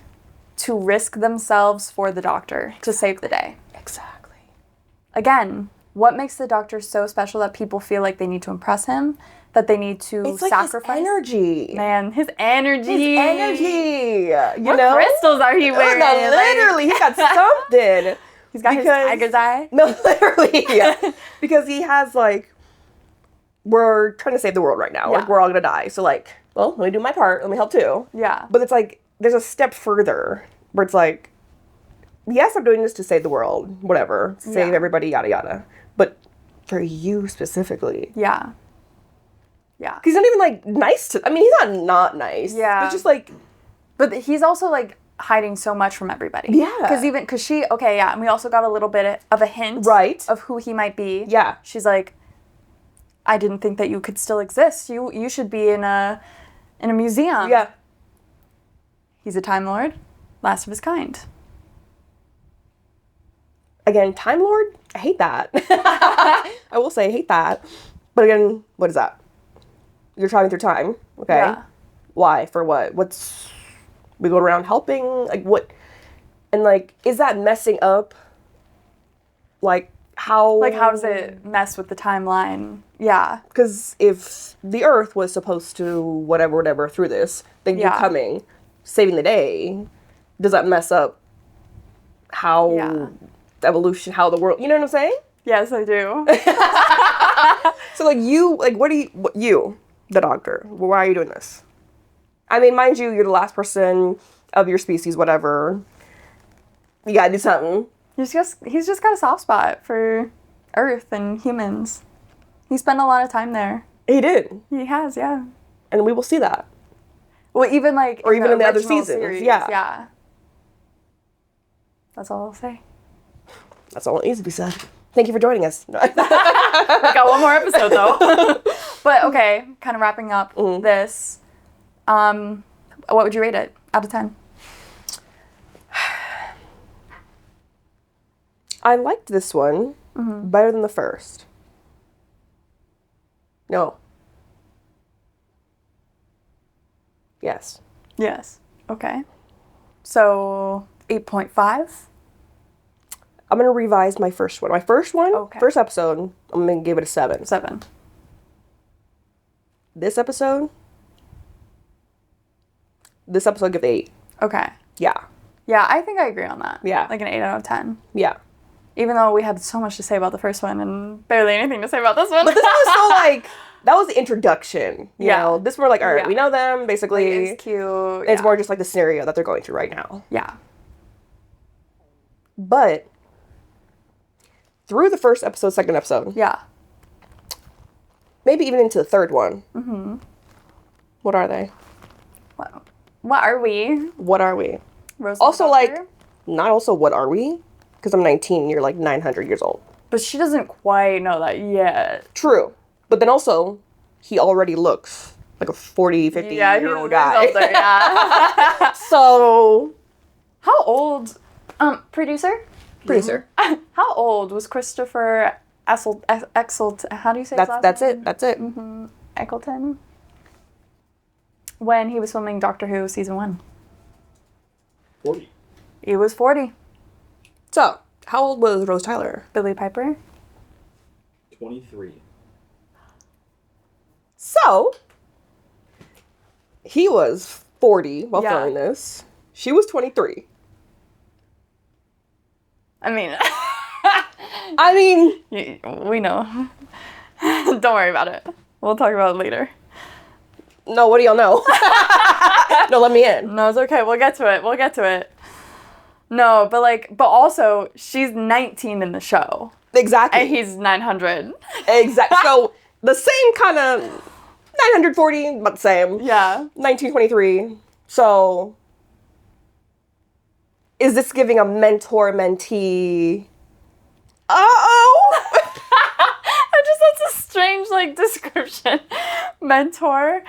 to risk themselves for the doctor to save the day? Exactly. Again, what makes the doctor so special that people feel like they need to impress him? That they need to sacrifice? His energy. Man, his energy. What crystals are he wearing? No, literally, he got something. He's got his tiger's eye. No, literally. Yeah. Because he has, like, we're trying to save the world right now. Yeah. Like, we're all going to die. So, like, well, let me do my part. Let me help too. Yeah. But it's like, there's a step further where it's like, yes, I'm doing this to save the world. Whatever. Save everybody, yada, yada. But for you specifically. Yeah. Yeah. He's not even, like, nice to... I mean, he's not nice. Yeah. It's just, like... But he's also, like, hiding so much from everybody. Yeah. Because she... Okay, yeah. And we also got a little bit of a hint. Right. Of who he might be. Yeah. She's like, I didn't think that you could still exist. You should be in a museum. Yeah. He's a Time Lord. Last of his kind. Again, Time Lord? I hate that. I will say I hate that. But again, what is that? You're traveling through time, okay? Yeah. Why? For what? We go around helping? Like, what? And, like, is that messing up, like, how... Like, how does it mess with the timeline? Yeah. Because if the Earth was supposed to whatever through this, then you coming, saving the day, does that mess up how evolution, how the world... You know what I'm saying? Yes, I do. So, like, you, the doctor, why are you doing this? I mean, mind you, you're the last person of your species, whatever. You gotta do something. He's just got a soft spot for Earth and humans. He spent a lot of time there. He did. He has, yeah. And we will see that. Well, even like... Or even in the other original seasons, series, yeah. Yeah. That's all I'll say. That's all that needs to be said. Thank you for joining us. We got one more episode, though. But, okay, kind of wrapping up this. What would you rate it out of 10? I liked this one better than the first. No. Yes. Yes. Okay. So, 8.5? I'm going to revise my first one. My first one, Okay. first episode, I'm going to give it a 7. 7. This episode, give it 8. Okay. Yeah. Yeah, I think I agree on that. Yeah. Like an 8 out of 10. Yeah. Even though we had so much to say about the first one and barely anything to say about this one. But this one was so, like, that was the introduction. You know? This we're like, all right, we know them, basically. Like, it's cute. It's more just like the scenario that they're going through right now. Yeah. But through the first episode, second episode, Yeah. maybe even into the third one. Mm-hmm. What are they? What are we? What are we? Rose Also, the like, Doctor? not also what are we? Because I'm 19, you're like 900 years old. But she doesn't quite know that yet. True. But then also, he already looks like a 40, 50-year-old guy. Older, yeah. So... How old... Producer? Producer. How old was Christopher Eccleston? How do you say his last That's name? it. That's it. Eccleston? When he was filming Doctor Who Season 1. 40. He was 40. So, how old was Rose Tyler? Billy Piper? 23. So, he was 40 while filming this. She was 23. I mean... I mean... we know. Don't worry about it. We'll talk about it later. No, what do y'all know? No, let me in. No, it's okay. We'll get to it. No, but also, she's 19 in the show. Exactly. And he's 900. Exactly. So, the same kind of 940, but same. Yeah. 1923. So, is this giving a mentor-mentee? Uh-oh! That's a strange, description. Mentor.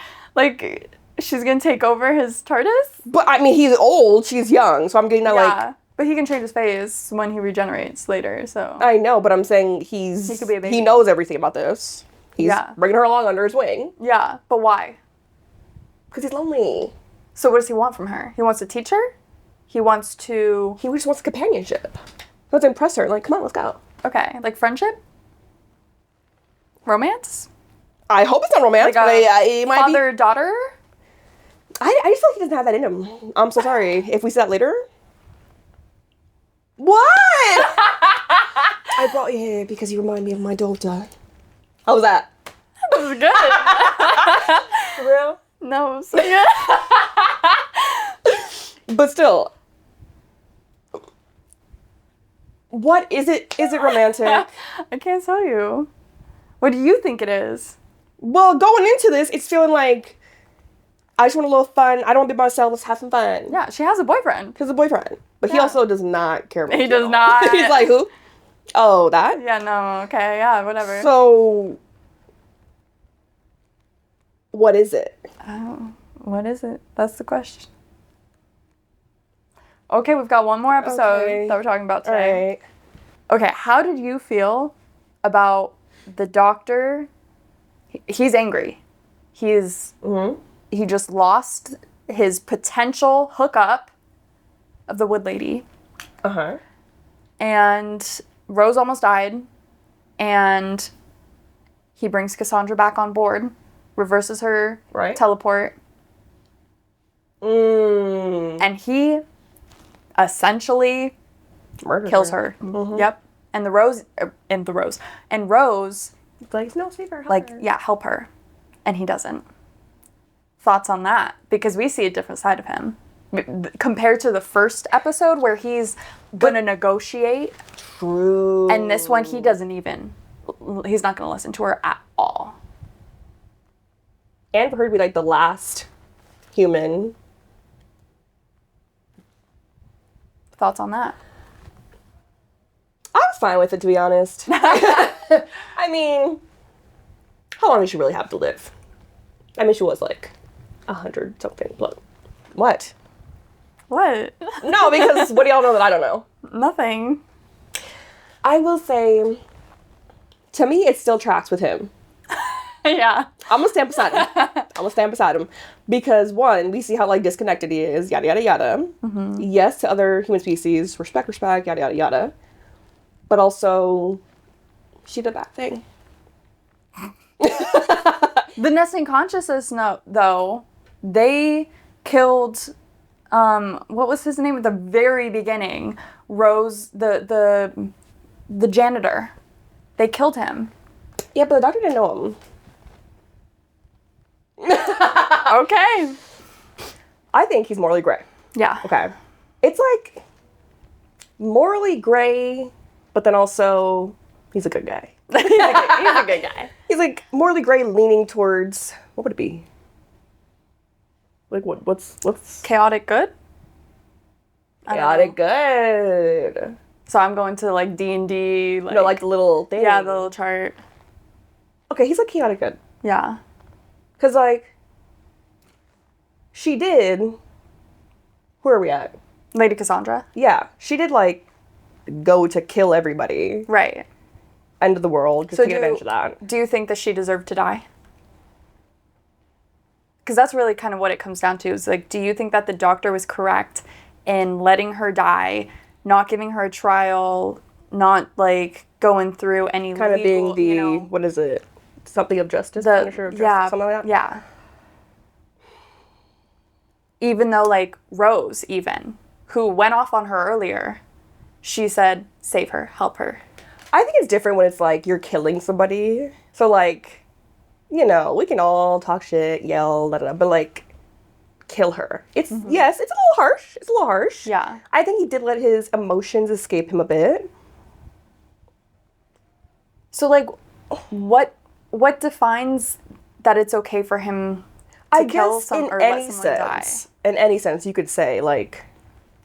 She's gonna take over his TARDIS? But, I mean, he's old, she's young, so I'm getting that, But he can change his face when he regenerates later, so... I know, but I'm saying he could be a baby. He knows everything about this. He's bringing her along under his wing. Yeah, but why? Because he's lonely. So what does he want from her? He wants to teach her? He wants to... He just wants companionship. He wants to impress her. Like, come on, let's go. Okay, friendship? Romance? I hope it's not romance, but it might be... Father-daughter? I just feel like he doesn't have that in him. I'm so sorry. If we see that later... What? I brought you here because you remind me of my daughter. How was that? That was good. For real? No, it was so good. But still... What is it? Is it romantic? I can't tell you. What do you think it is? Well, going into this, it's feeling like I just want a little fun. I don't want to be by myself. Let's have some fun. Yeah, she has a boyfriend. He has a boyfriend. But he also does not care about He you does at all. not. He's like, who? Oh, that? Yeah, no, okay, yeah, whatever. So, what is it? Oh, what is it? That's the question. Okay, we've got one more episode that we're talking about today. All right. Okay, how did you feel about the doctor? He's angry. He's he just lost his potential hookup of the wood lady. Uh-huh. And Rose almost died. And he brings Cassandra back on board, reverses her teleport. And he essentially kills her. Mm-hmm. Yep. And Rose, Like, no, save her. Help her. Yeah, help her. And he doesn't. Thoughts on that? Because we see a different side of him. Compared to the first episode where he's gonna negotiate. True. And this one, he's not gonna listen to her at all. And for her to be like the last human. Thoughts on that? I was fine with it, to be honest. I mean, how long did she really have to live? I mean, she was like 100 something. Look, what? What? No, because what do y'all know that I don't know? Nothing. I will say, to me, it still tracks with him. Yeah. I'm gonna stand beside him. Because one, we see how like disconnected he is, yada yada yada. Mm-hmm. Yes, to other human species, respect, yada yada yada. But also, she did that thing. The nesting consciousness note, though, they killed, what was his name at the very beginning? Rose, the janitor. They killed him. Yeah, but the doctor didn't know him. Okay. I think he's morally gray. Yeah. Okay. It's like morally gray, but then also he's a good guy. He's a good guy. He's like morally gray, leaning towards, what would it be? Like what's Chaotic good? chaotic good? So I'm going to like D&D. Like, No, like the little thing. Yeah, the little chart. Okay, he's like chaotic good. Yeah. Because like, she did, where are we at? Lady Cassandra. Yeah, she did like go to kill everybody. Right. End of the world, just So to get advantage of that. Do you think that she deserved to die? Because that's really kind of what it comes down to. Is like, do you think that the doctor was correct in letting her die, not giving her a trial, not like going through any Kind of legal, being the, what is it? Something of justice? Punisher of justice, yeah, something like that? Yeah. Even though like Rose, who went off on her earlier, she said, save her, help her. I think it's different when it's like you're killing somebody. So like, you know, we can all talk shit, yell, but like, kill her. It's, yes, it's a little harsh. It's a little harsh. Yeah. I think he did let his emotions escape him a bit. So like, what defines that it's okay for him to kill someone or let someone die? In any sense, you could say like,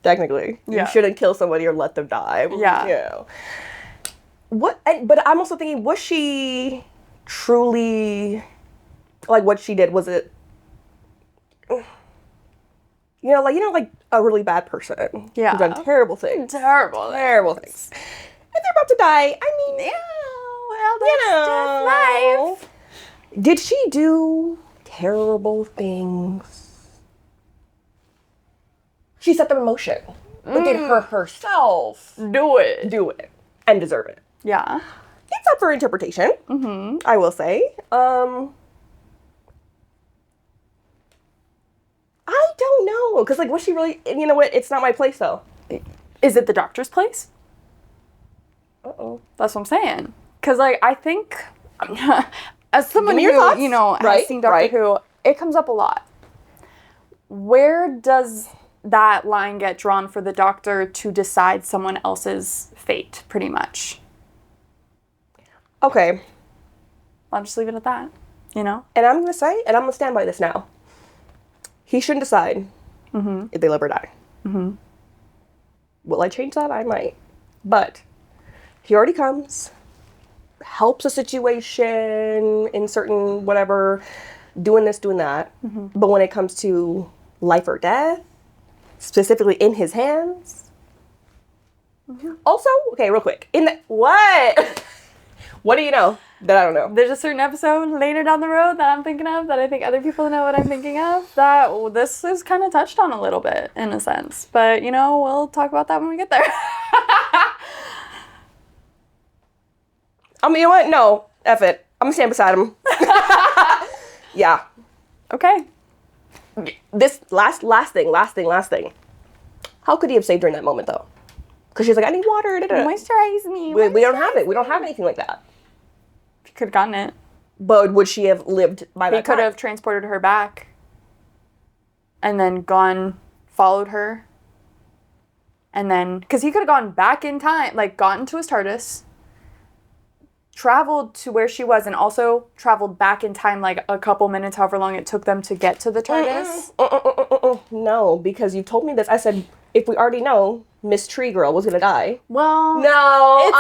technically, you shouldn't kill somebody or let them die. Yeah. You know. But I'm also thinking, was she truly, like what she did, was it, like a really bad person? Yeah. Who's done terrible things. Terrible things. And they're about to die. I mean, yeah, well, that's just life. Did she do terrible things? She set them in motion. But did her herself do it and deserve it? Yeah. It's up for interpretation, I will say. I don't know. Because, like, was she really... You know what? It's not my place, though. Is it the doctor's place? Uh-oh. That's what I'm saying. Because, like, I think... as someone Give me your thoughts. who, has seen Doctor Who, it comes up a lot. Where does that line get drawn for the doctor to decide someone else's fate, pretty much? Okay. I'll just leave it at that, And I'm going to say, and I'm going to stand by this now. He shouldn't decide if they live or die. Mm-hmm. Will I change that? I might. But he already comes, helps a situation in certain whatever, doing this, doing that. Mm-hmm. But when it comes to life or death, specifically in his hands. Mm-hmm. Also, okay, real quick. What? What do you know that I don't know? There's a certain episode later down the road that I'm thinking of that I think other people know what I'm thinking of that this is kind of touched on a little bit in a sense. But, we'll talk about that when we get there. I mean, you know what? No. F it. I'm going to stand beside him. Yeah. Okay. This last thing. How could he have saved her in that moment, though? Because she's like, I need water. Moisturize me. We don't have it. We don't have anything like that. He could have gotten it. But would she have lived by that He could have transported her back and then followed her. And then, because he could have gone back in time, like gotten to his TARDIS, traveled to where she was, and also traveled back in time like a couple minutes, however long it took them to get to the TARDIS. No, because you told me this. I said, if we already know Miss Tree Girl was going to die. Well, no,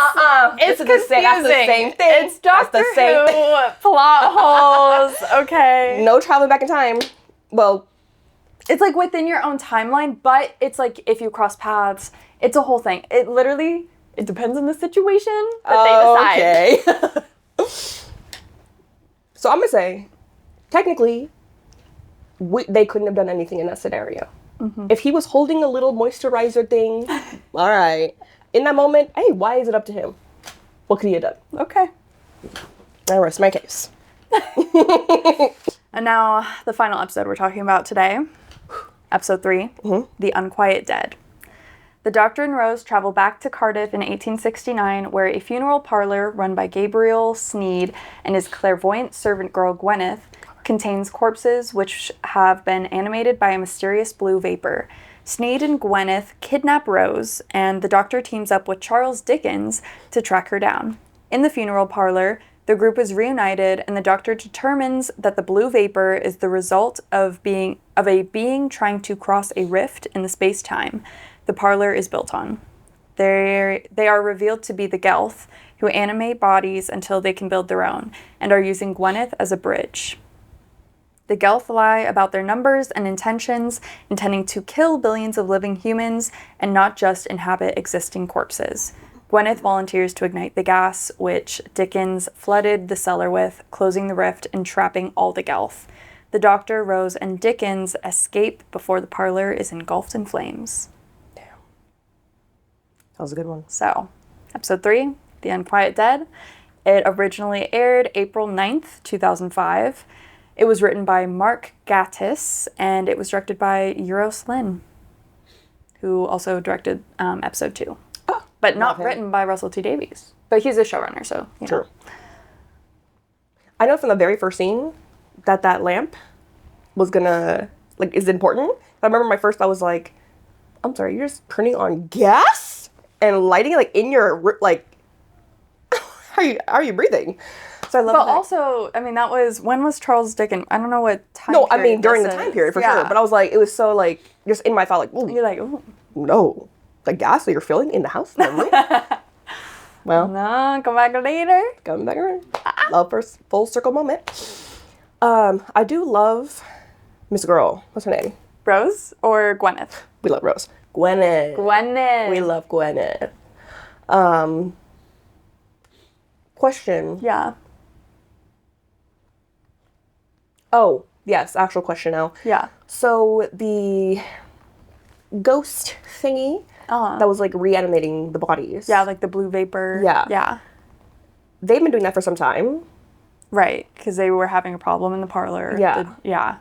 it's confusing. That's the same thing. It's Doctor That's the same Who thing. plot holes. Okay. No traveling back in time. Well, it's like within your own timeline, but it's like if you cross paths, it's a whole thing. It depends on the situation that they decide. Okay. So I'm going to say, technically, they couldn't have done anything in that scenario. Mm-hmm. If he was holding a little moisturizer thing, all right. In that moment, hey, why is it up to him? What could he have done? Okay. I rest my case. And now, the final episode we're talking about today, episode 3, The Unquiet Dead. The Doctor and Rose travel back to Cardiff in 1869, where a funeral parlor run by Gabriel Sneed and his clairvoyant servant girl Gwyneth contains corpses which have been animated by a mysterious blue vapor. Sneed and Gwyneth kidnap Rose, and the Doctor teams up with Charles Dickens to track her down. In the funeral parlor, the group is reunited, and the Doctor determines that the blue vapor is the result of a being trying to cross a rift in the space-time the parlor is built on. They are revealed to be the Gelth, who animate bodies until they can build their own, and are using Gwyneth as a bridge. The Gelth lie about their numbers and intentions, intending to kill billions of living humans and not just inhabit existing corpses. Gwyneth volunteers to ignite the gas, which Dickens flooded the cellar with, closing the rift and trapping all the Gelth. The Doctor, Rose, and Dickens escape before the parlor is engulfed in flames. Damn. That was a good one. So, episode 3, The Unquiet Dead. It originally aired April 9th, 2005. It was written by Mark Gatiss, and it was directed by Euros Lynn, who also directed episode 2. Oh, but not written by Russell T. Davies. But he's a showrunner, so, you know. True. I know from the very first scene that lamp was gonna, is important. I remember my first thought was like, I'm sorry, you're just turning on gas and lighting it, in your, how are you breathing? So I love that. But also, I mean, when was Charles Dickens? I don't know what time period. No, I mean, during the this time is. period, for sure. But I was like, it was so, just in my thought, ooh. You're like, ooh. No. The gas that you're filling in the house? Well. No, come back later. Coming back around. Love first full circle moment. I do love Miss Girl. What's her name? Rose or Gwyneth? We love Rose. Gwyneth. Gwyneth. We love Gwyneth. Question. Yeah. Oh, yes, actual question now. Yeah. So the ghost thingy that was reanimating the bodies. Yeah, the blue vapor. Yeah. Yeah. They've been doing that for some time. Right, because they were having a problem in the parlor. Yeah. Yeah.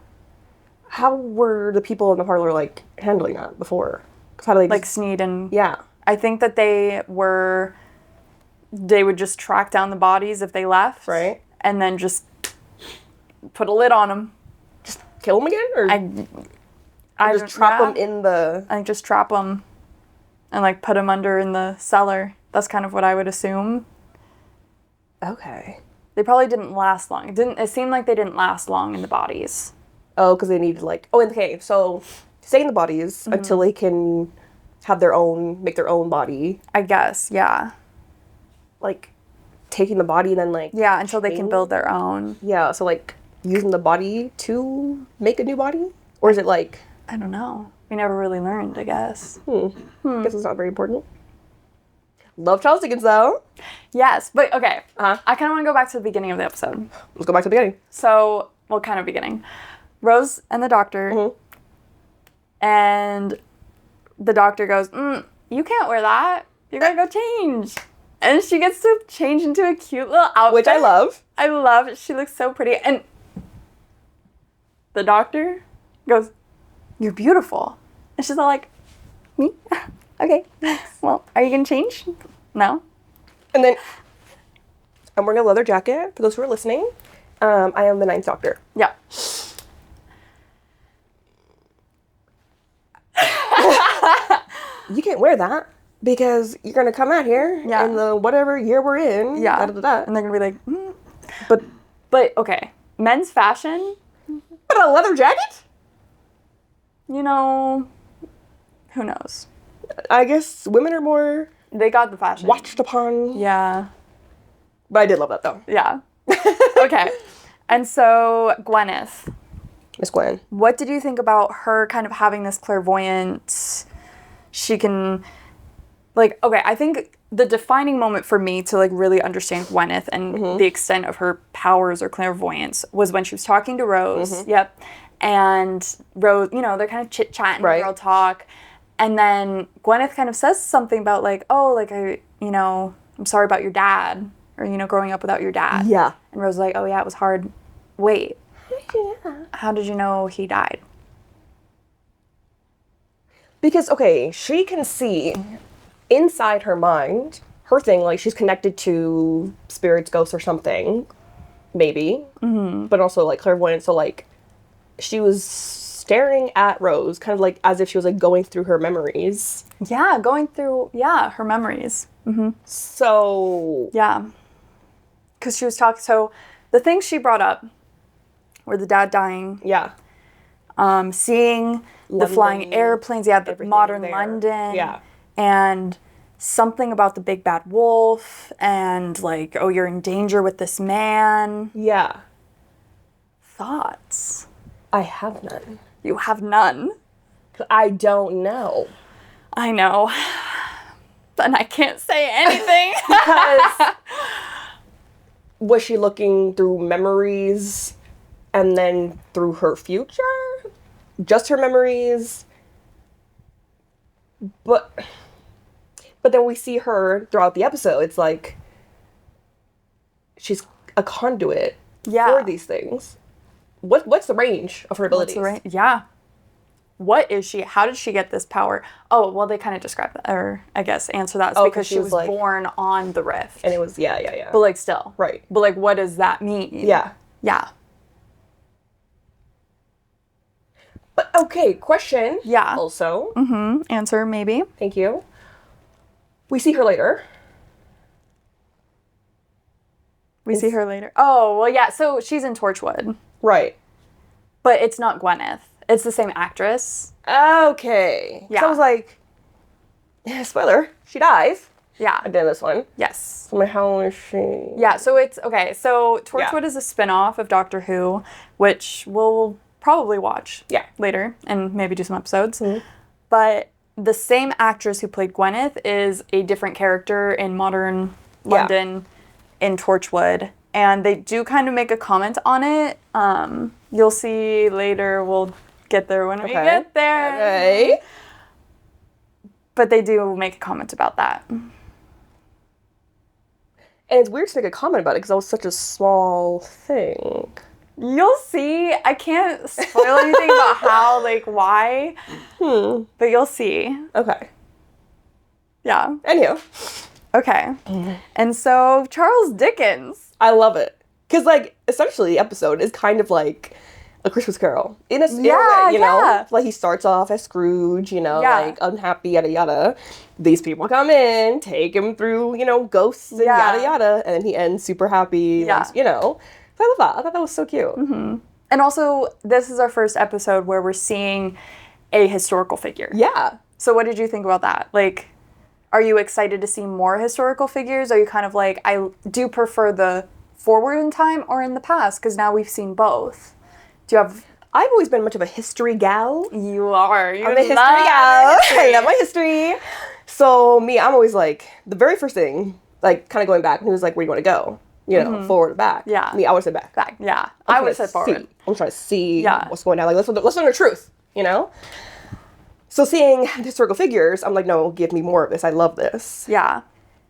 How were the people in the parlor handling that before? 'Cause how do they Sneed and... Yeah. I think that they would just track down the bodies if they left. Right. And then just put a lid on them. Just kill them again? Or I just trap them in the... I just trap them and put them under in the cellar. That's kind of what I would assume. Okay. They probably didn't last long. It seemed like they didn't last long in the bodies. Oh, because they needed okay, so stay in the bodies until they can make their own body. I guess, yeah. Taking the body and then Yeah, until they can build their own. Yeah, so using the body to make a new body? Or is it I don't know. We never really learned, I guess. I guess it's not very important. Love Charles Dickens, though. Yes, but okay. Uh-huh. I kind of want to go back to the beginning of the episode. Let's go back to the beginning. So, well, kind of beginning. Rose and the doctor. Mm-hmm. And the doctor goes, you can't wear that. You're going to go change. And she gets to change into a cute little outfit. Which I love. I love it. She looks so pretty. And the doctor goes, you're beautiful. And she's all like, me? Okay. Well, are you going to change? No. And then I'm wearing a leather jacket, for those who are listening. I am the Ninth Doctor. Yeah. You can't wear that because you're going to come out here in the whatever year we're in. Yeah. Da-da-da. And they're going to be like, But okay. Men's fashion, but a leather jacket? you know, who knows? I guess women are more They got the fashion. watched upon. Yeah. But I did love that, though. Yeah. Okay. And so, Gwyneth, Miss Gwen. what did you think about her kind of having this clairvoyance? She can, like, okay, I think the defining moment for me to, like, really understand Gwyneth and the extent of her powers or clairvoyance was when she was talking to Rose. Yep. And Rose, you know, they're kind of chit-chatting, Right. girl talk. And then Gwyneth kind of says something about, like, oh, like, I'm sorry about your dad. Or, growing up without your dad. Yeah. And Rose was like, oh, yeah, it was hard. Wait. Yeah. How did you know he died? Because, okay, she can see inside her mind, her thing, like, she's connected to spirits, ghosts, or something. Maybe. Mm-hmm. But also, like, clairvoyant. So, like, she was staring at Rose, kind of like as if she was, like, going through her memories. Yeah, going through, her memories. Mm-hmm. So... Yeah. Because she was talking, so the things she brought up were the dad dying. Yeah. Seeing the flying airplanes, the modern there. London. Yeah. And something about the big bad wolf and, like, oh, you're in danger with this man. Yeah. Thoughts? I have none. You have none. I don't know. I know. And I can't say anything. Because was she looking through memories and then through her future? Just her memories? But then we see her throughout the episode. It's like she's a conduit for these things. What's the range of her abilities? Yeah. What is she? How did she get this power? Oh, well, they kind of describe that, or I guess answer that. It's because she was like, born on the rift. And it was, yeah. But, like, still. Right. But, like, what does that mean? Yeah. Yeah. But, okay, question. Yeah. Also. Mm-hmm. Answer, maybe. Thank you. We see her later. We see her later. Oh, well, yeah. So she's in Torchwood. Right. But it's not Gwyneth. It's the same actress. Okay. Yeah. So I was like, spoiler, she dies. Yeah. I did this one. Yes. So I'm like, how old is she? Yeah, so it's, okay, so Torchwood is a spin-off of Doctor Who, which we'll probably watch later and maybe do some episodes. Mm-hmm. But the same actress who played Gwyneth is a different character in modern London in Torchwood. And they do kind of make a comment on it. You'll see later, we'll get there when we get there. Okay. But they do make a comment about that. And it's weird to make a comment about it because that was such a small thing. You'll see. I can't spoil anything about how, like, why. But you'll see. Okay. Yeah. Anyhow. Okay. And so, Charles Dickens. I love it. Because, like, essentially the episode is kind of like A Christmas Carol. In a way, you know? Like, he starts off as Scrooge, like, unhappy, yada, yada. These people come in, take him through, ghosts and yada, yada. And then he ends super happy, like, So I love that. I thought that was so cute. Mm-hmm. And also, this is our first episode where we're seeing a historical figure. Yeah. So what did you think about that? Like, are you excited to see more historical figures? Are you kind of like, I do prefer the forward in time or in the past? Because now we've seen both. Do you have... I've always been much of a history gal. You are. I'm a history gal. I love my history. So me, I'm always like, the very first thing, like kind of going back, and he was like, where do you want to go? You know, forward or back. Yeah. Me, I would say back. Back. Yeah. I would have said forward. I'm trying to see Yeah. what's going on. Like, let's learn the truth, you know? So seeing historical figures, I'm like, no, give me more of this. I love this. Yeah.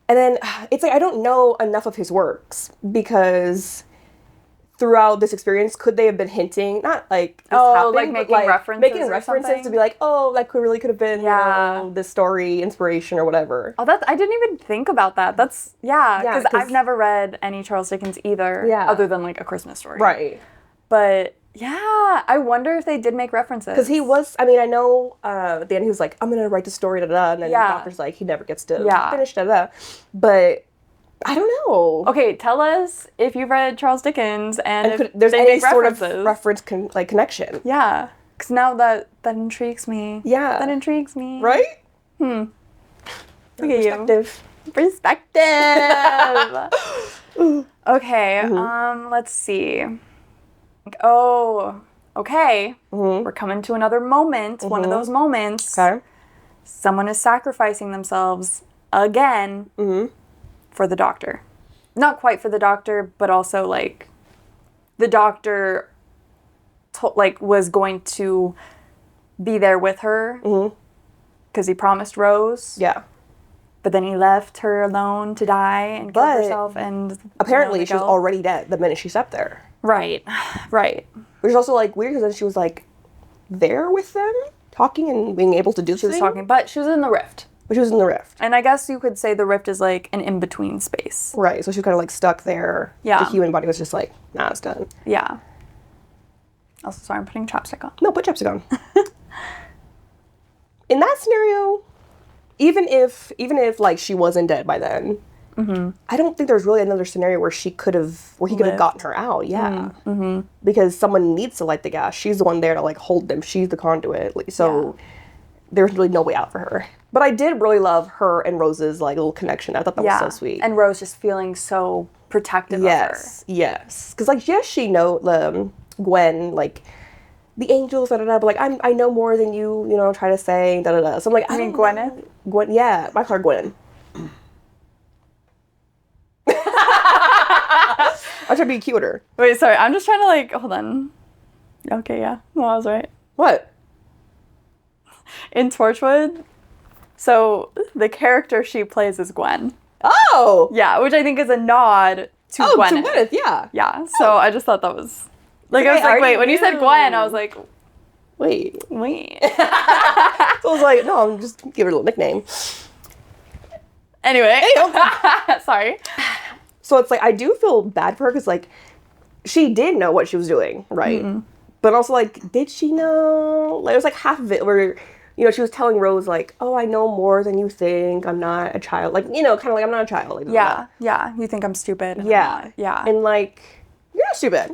And then it's like, I don't know enough of his works because throughout this experience, could they have been hinting, not like this happened, like but, making like, references making or references something? to be like, oh, that could have been, Yeah. you know, this story, inspiration or whatever. Oh, I didn't even think about that. That's, Yeah, because 'cause- I've never read any Charles Dickens either. Yeah. Other than, like, A Christmas Story. Right. But, yeah, I wonder if they did make references. Because he was, I mean, I know at the end he was like, I'm going to write the story, da-da-da, and then Yeah. the doctor's like, he never gets to Yeah. finish, da-da-da. But I don't know. Okay, tell us if you've read Charles Dickens and if There's they any make sort of references. reference, connection. Yeah. Because now that intrigues me. Yeah. That intrigues me. Right? Look at you. Perspective. Perspective. Okay, Mm-hmm. let's see. Oh, okay. Mm-hmm. We're coming to another moment. One of those moments. Okay. Someone is sacrificing themselves again for the doctor. Not quite for the doctor, but also like the doctor was going to be there with her because he promised Rose. Yeah. But then he left her alone to die and kill But herself. And Apparently, the she was guilt. already dead the minute she stepped there. Right. Which is also, like, weird because then she was, like, there with them, talking and being able to do She was talking, but she was in the rift. But she was in the rift. And I guess you could say the rift is like an in-between space. Right, so she was kind of, like, stuck there. Yeah. The human body was just like, nah, it's done. Yeah. Also, sorry, I'm putting chapstick on. No, put chapstick on. In that scenario, even if like she wasn't dead by then, I don't think there's really another scenario where he could have Lived. gotten her out. Yeah, because someone needs to light the gas. She's the one there to like hold them. She's the conduit. So there's really no way out for her. But I did really love her and Rose's like little connection. I thought that was so sweet. And Rose just feeling so protective of her. Yes. Because like yes, she Gwen like. The angels, da da da, but like I know more than you try to say, da da da. So I'm like, You mean Gwyneth? Gwen, yeah, I call her Gwen. I'm trying to be cuter. Wait, sorry, I'm just trying to like, hold on. Okay, yeah, no, I was right. What? In Torchwood, so the character she plays is Gwen. Oh! Yeah, which I think is a nod to Oh, Gwyneth. to Gwyneth, yeah. Yeah, so I just thought that was... Like, I was like, wait, when you said Gwen, I was like, Wait. wait. So I was like, no, I'm just give her a little nickname. Anyway. Sorry. So it's like, I do feel bad for her because like, she did know what she was doing, right? But also like, did she know? Like, it was like half of it where, she was telling Rose like, oh, I know more than you think. I'm not a child. Like, kind of like, I'm not a child. Like, Yeah, yeah. You think I'm stupid. and I'm Yeah. not. Yeah. And like, you're not stupid.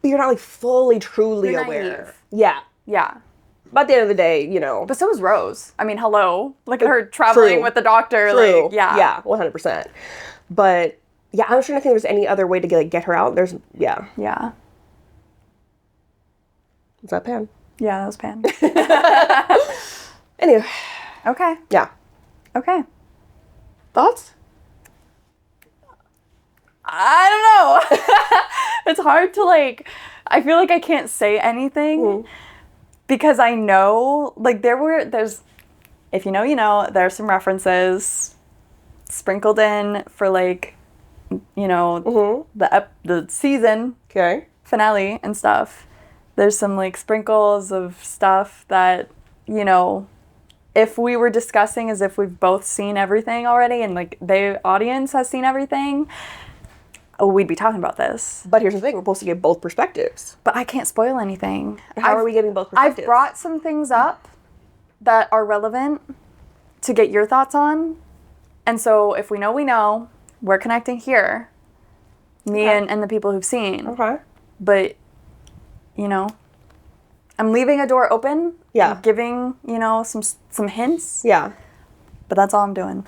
But you're not like fully, truly You're aware. naive. Yeah. Yeah. But at the end of the day, But so was Rose. I mean, hello. Look at her traveling with the doctor. True. Like, yeah. Yeah, 100%. But yeah, I'm trying to think there's any other way to get her out. There's, yeah. Yeah. Is that Pan? Yeah, that was Pan. Anyway, Okay. yeah. Okay. Thoughts? I don't know. It's hard to like, I feel like I can't say anything because I know, like there's, if you know, there's some references sprinkled in for like, the season Okay. finale and stuff. There's some like sprinkles of stuff that, if we were discussing as if we've both seen everything already and like the audience has seen everything, we'd be talking about this. But here's the thing, we're supposed to get both perspectives. But I can't spoil anything. How are we getting both perspectives? I've brought some things up that are relevant to get your thoughts on. And so if we know, we're connecting here. Me and the people who've seen. Okay. But, I'm leaving a door open. Yeah. I'm giving, some hints. Yeah. But that's all I'm doing.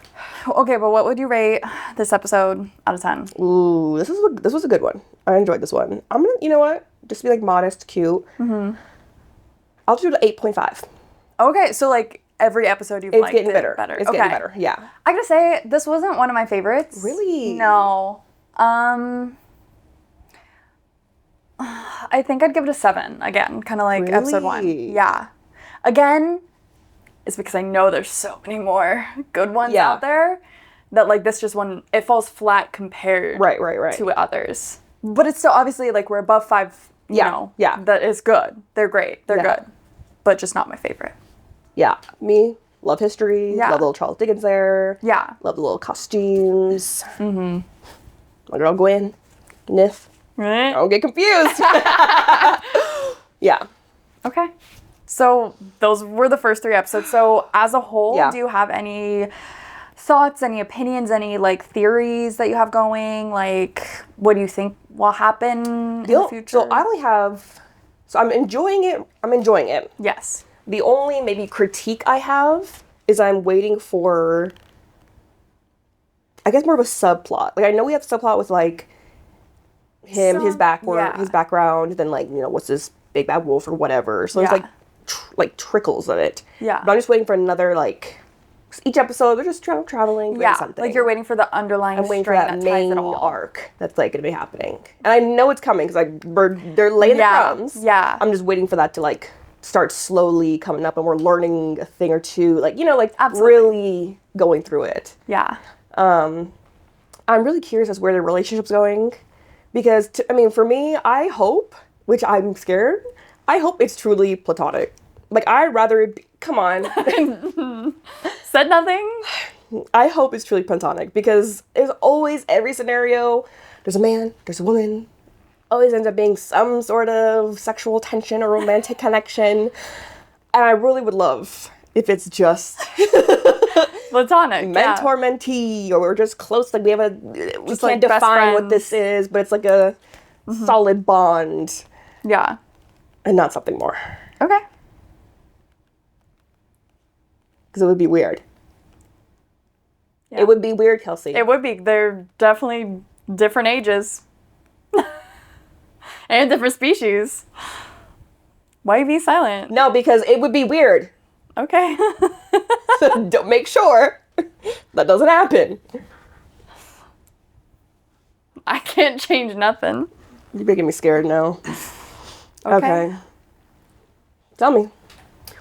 Okay, but what would you rate this episode out of 10? Ooh, this was a good one. I enjoyed this one. I'm gonna, you know what? Just be like modest, cute. I'll do an 8.5. Okay, so like every episode you've It's liked getting it better. better. It's getting better. Yeah. I gotta say, this wasn't one of my favorites. Really? No. I think I'd give it a 7 again, kind of like episode 1. Really? Yeah. Again, it's because I know there's so many more good ones out there that like this just one, it falls flat compared Right. to others. But it's still obviously like we're above 5, you know. Yeah. That is good. They're great. They're good. But just not my favorite. Yeah. Me, love history. Yeah. Love little Charles Dickens there. Yeah. Love the little costumes. Mm-hmm. My girl Gwen, Nif. Right? Don't get confused. Yeah. Okay. So those were the first 3 episodes. So as a whole, Yeah. do you have any thoughts, any opinions, any like theories that you have going? Like, what do you think will happen in the future? So I only have, so I'm enjoying it. Yes. The only maybe critique I have is I'm waiting for, I guess, more of a subplot. Like, I know we have a subplot with like him, his background, then like, you know, what's this big bad wolf or whatever. So there's like trickles of it. Yeah. But I'm just waiting for another like, each episode they're just traveling, doing something. Like you're waiting for the underlying I'm waiting for string that that main ties it all. arc that's like gonna be happening, and I know it's coming because like they're laying the crumbs. Yeah. I'm just waiting for that to like start slowly coming up, and we're learning a thing or two, like, you know, like really going through it. Yeah. I'm really curious as where the relationship's going, because I mean, for me, I hope, which I'm scared, I hope it's truly platonic. Like, I'd rather it be, come on. Said nothing. I hope it's truly platonic, because there's always, every scenario, there's a man, there's a woman, always ends up being some sort of sexual tension or romantic connection. And I really would love if it's just Platonic. mentor mentee, or we're just close, like we have we Just can't like best define what friends. this is, but it's like a solid bond Yeah. and not something more. Okay. Because it would be weird. Yeah. It would be weird, Kelcie. It would be. They're definitely different ages. And different species. Why be silent? No, because it would be weird. Okay. So don't make sure that doesn't happen. I can't change nothing. You're making me scared now. Okay. Tell me,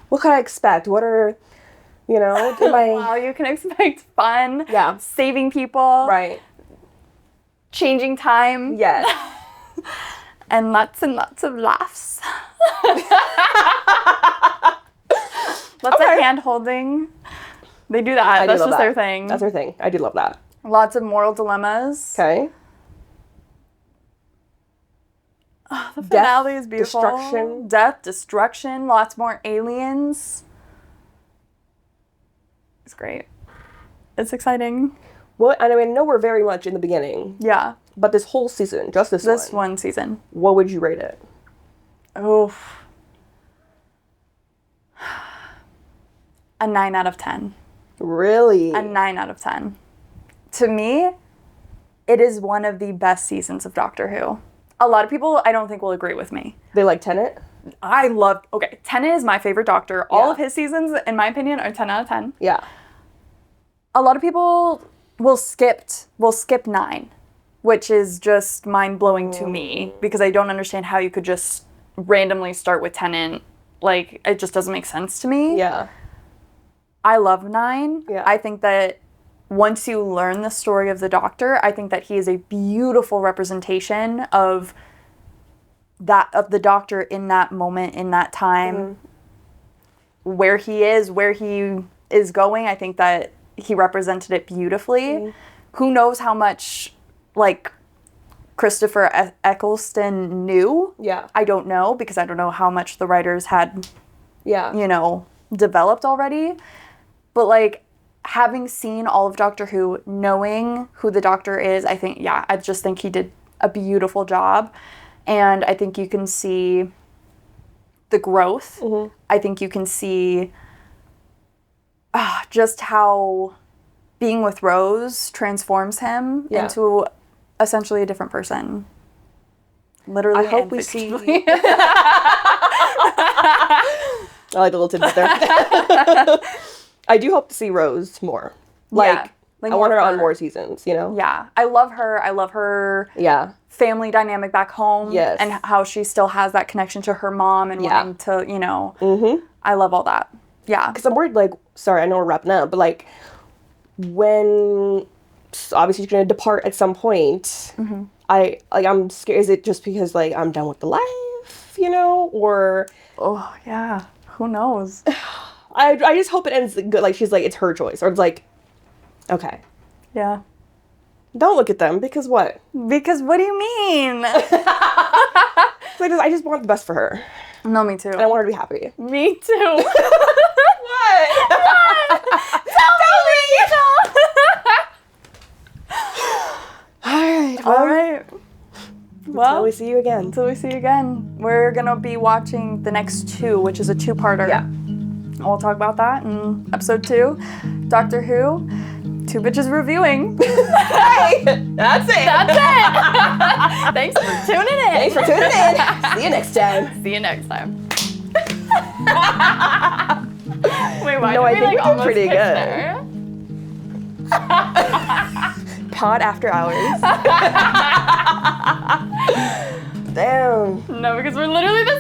what can I expect? What are, you know, am I... Wow, you can expect fun. Yeah. Saving people. Right. Changing time. Yes. And lots of laughs. Lots of hand holding. They do that. That's just their thing. That's their thing. I do love that. Lots of moral dilemmas. Okay. The finale is beautiful. Destruction. Death, destruction, lots more aliens. It's great. It's exciting. What? I mean, I know we're very much in the beginning, Yeah. but this whole season, just this one season. what would you rate it? Oh. A 9 out of 10. Really? A 9 out of 10. To me, it is one of the best seasons of Doctor Who. A lot of people, I don't think, will agree with me. They like Tenet? I love, Tennant is my favorite Doctor. All of his seasons, in my opinion, are 10 out of 10. Yeah. A lot of people will skip 9, which is just mind-blowing to me, because I don't understand how you could just randomly start with Tennant. Like, it just doesn't make sense to me. Yeah. I love 9. Yeah. I think that once you learn the story of the Doctor, I think that he is a beautiful representation of the Doctor in that moment, in that time, where he is going. I think that he represented it beautifully. Who knows how much, like, Christopher Eccleston knew? Yeah. I don't know, because I don't know how much the writers had, Yeah. developed already. But, like, having seen all of Doctor Who, knowing who the Doctor is, I just think he did a beautiful job. And I think you can see the growth. I think you can see just how being with Rose transforms him into essentially a different person. Literally. I hope and we see. figuratively. I like the little tidbit there. I do hope to see Rose more. Like I want her on more seasons, you know? Yeah. I love her. I love her family dynamic back home. Yes. And how she still has that connection to her mom and wanting to, you know. Mm-hmm. I love all that. Yeah. Because I'm worried, like, sorry, I know we're wrapping up, but, like, when obviously she's going to depart at some point, I'm scared. Is it just because, like, I'm done with the life, you know? Or... Oh, yeah. Who knows? I just hope it ends good. Like, she's like, it's her choice. Or it's like, okay. Yeah. Don't look at them, because what? Because what do you mean? I just want the best for her. No, me too. And I want her to be happy. Me too. What? Tell me. All right. Well, Until we see you again. Until we see you again. We're going to be watching the next 2, which is a 2-parter. Yeah. And we'll talk about that in episode 2. Doctor Who, 2 bitches reviewing. Hey, that's it. Thanks for tuning in. Thanks for tuning in. See you next time. See you next time. Wait, why No, I did think we we did pretty pitch good. there? Pod after hours. Damn. No, because we're literally the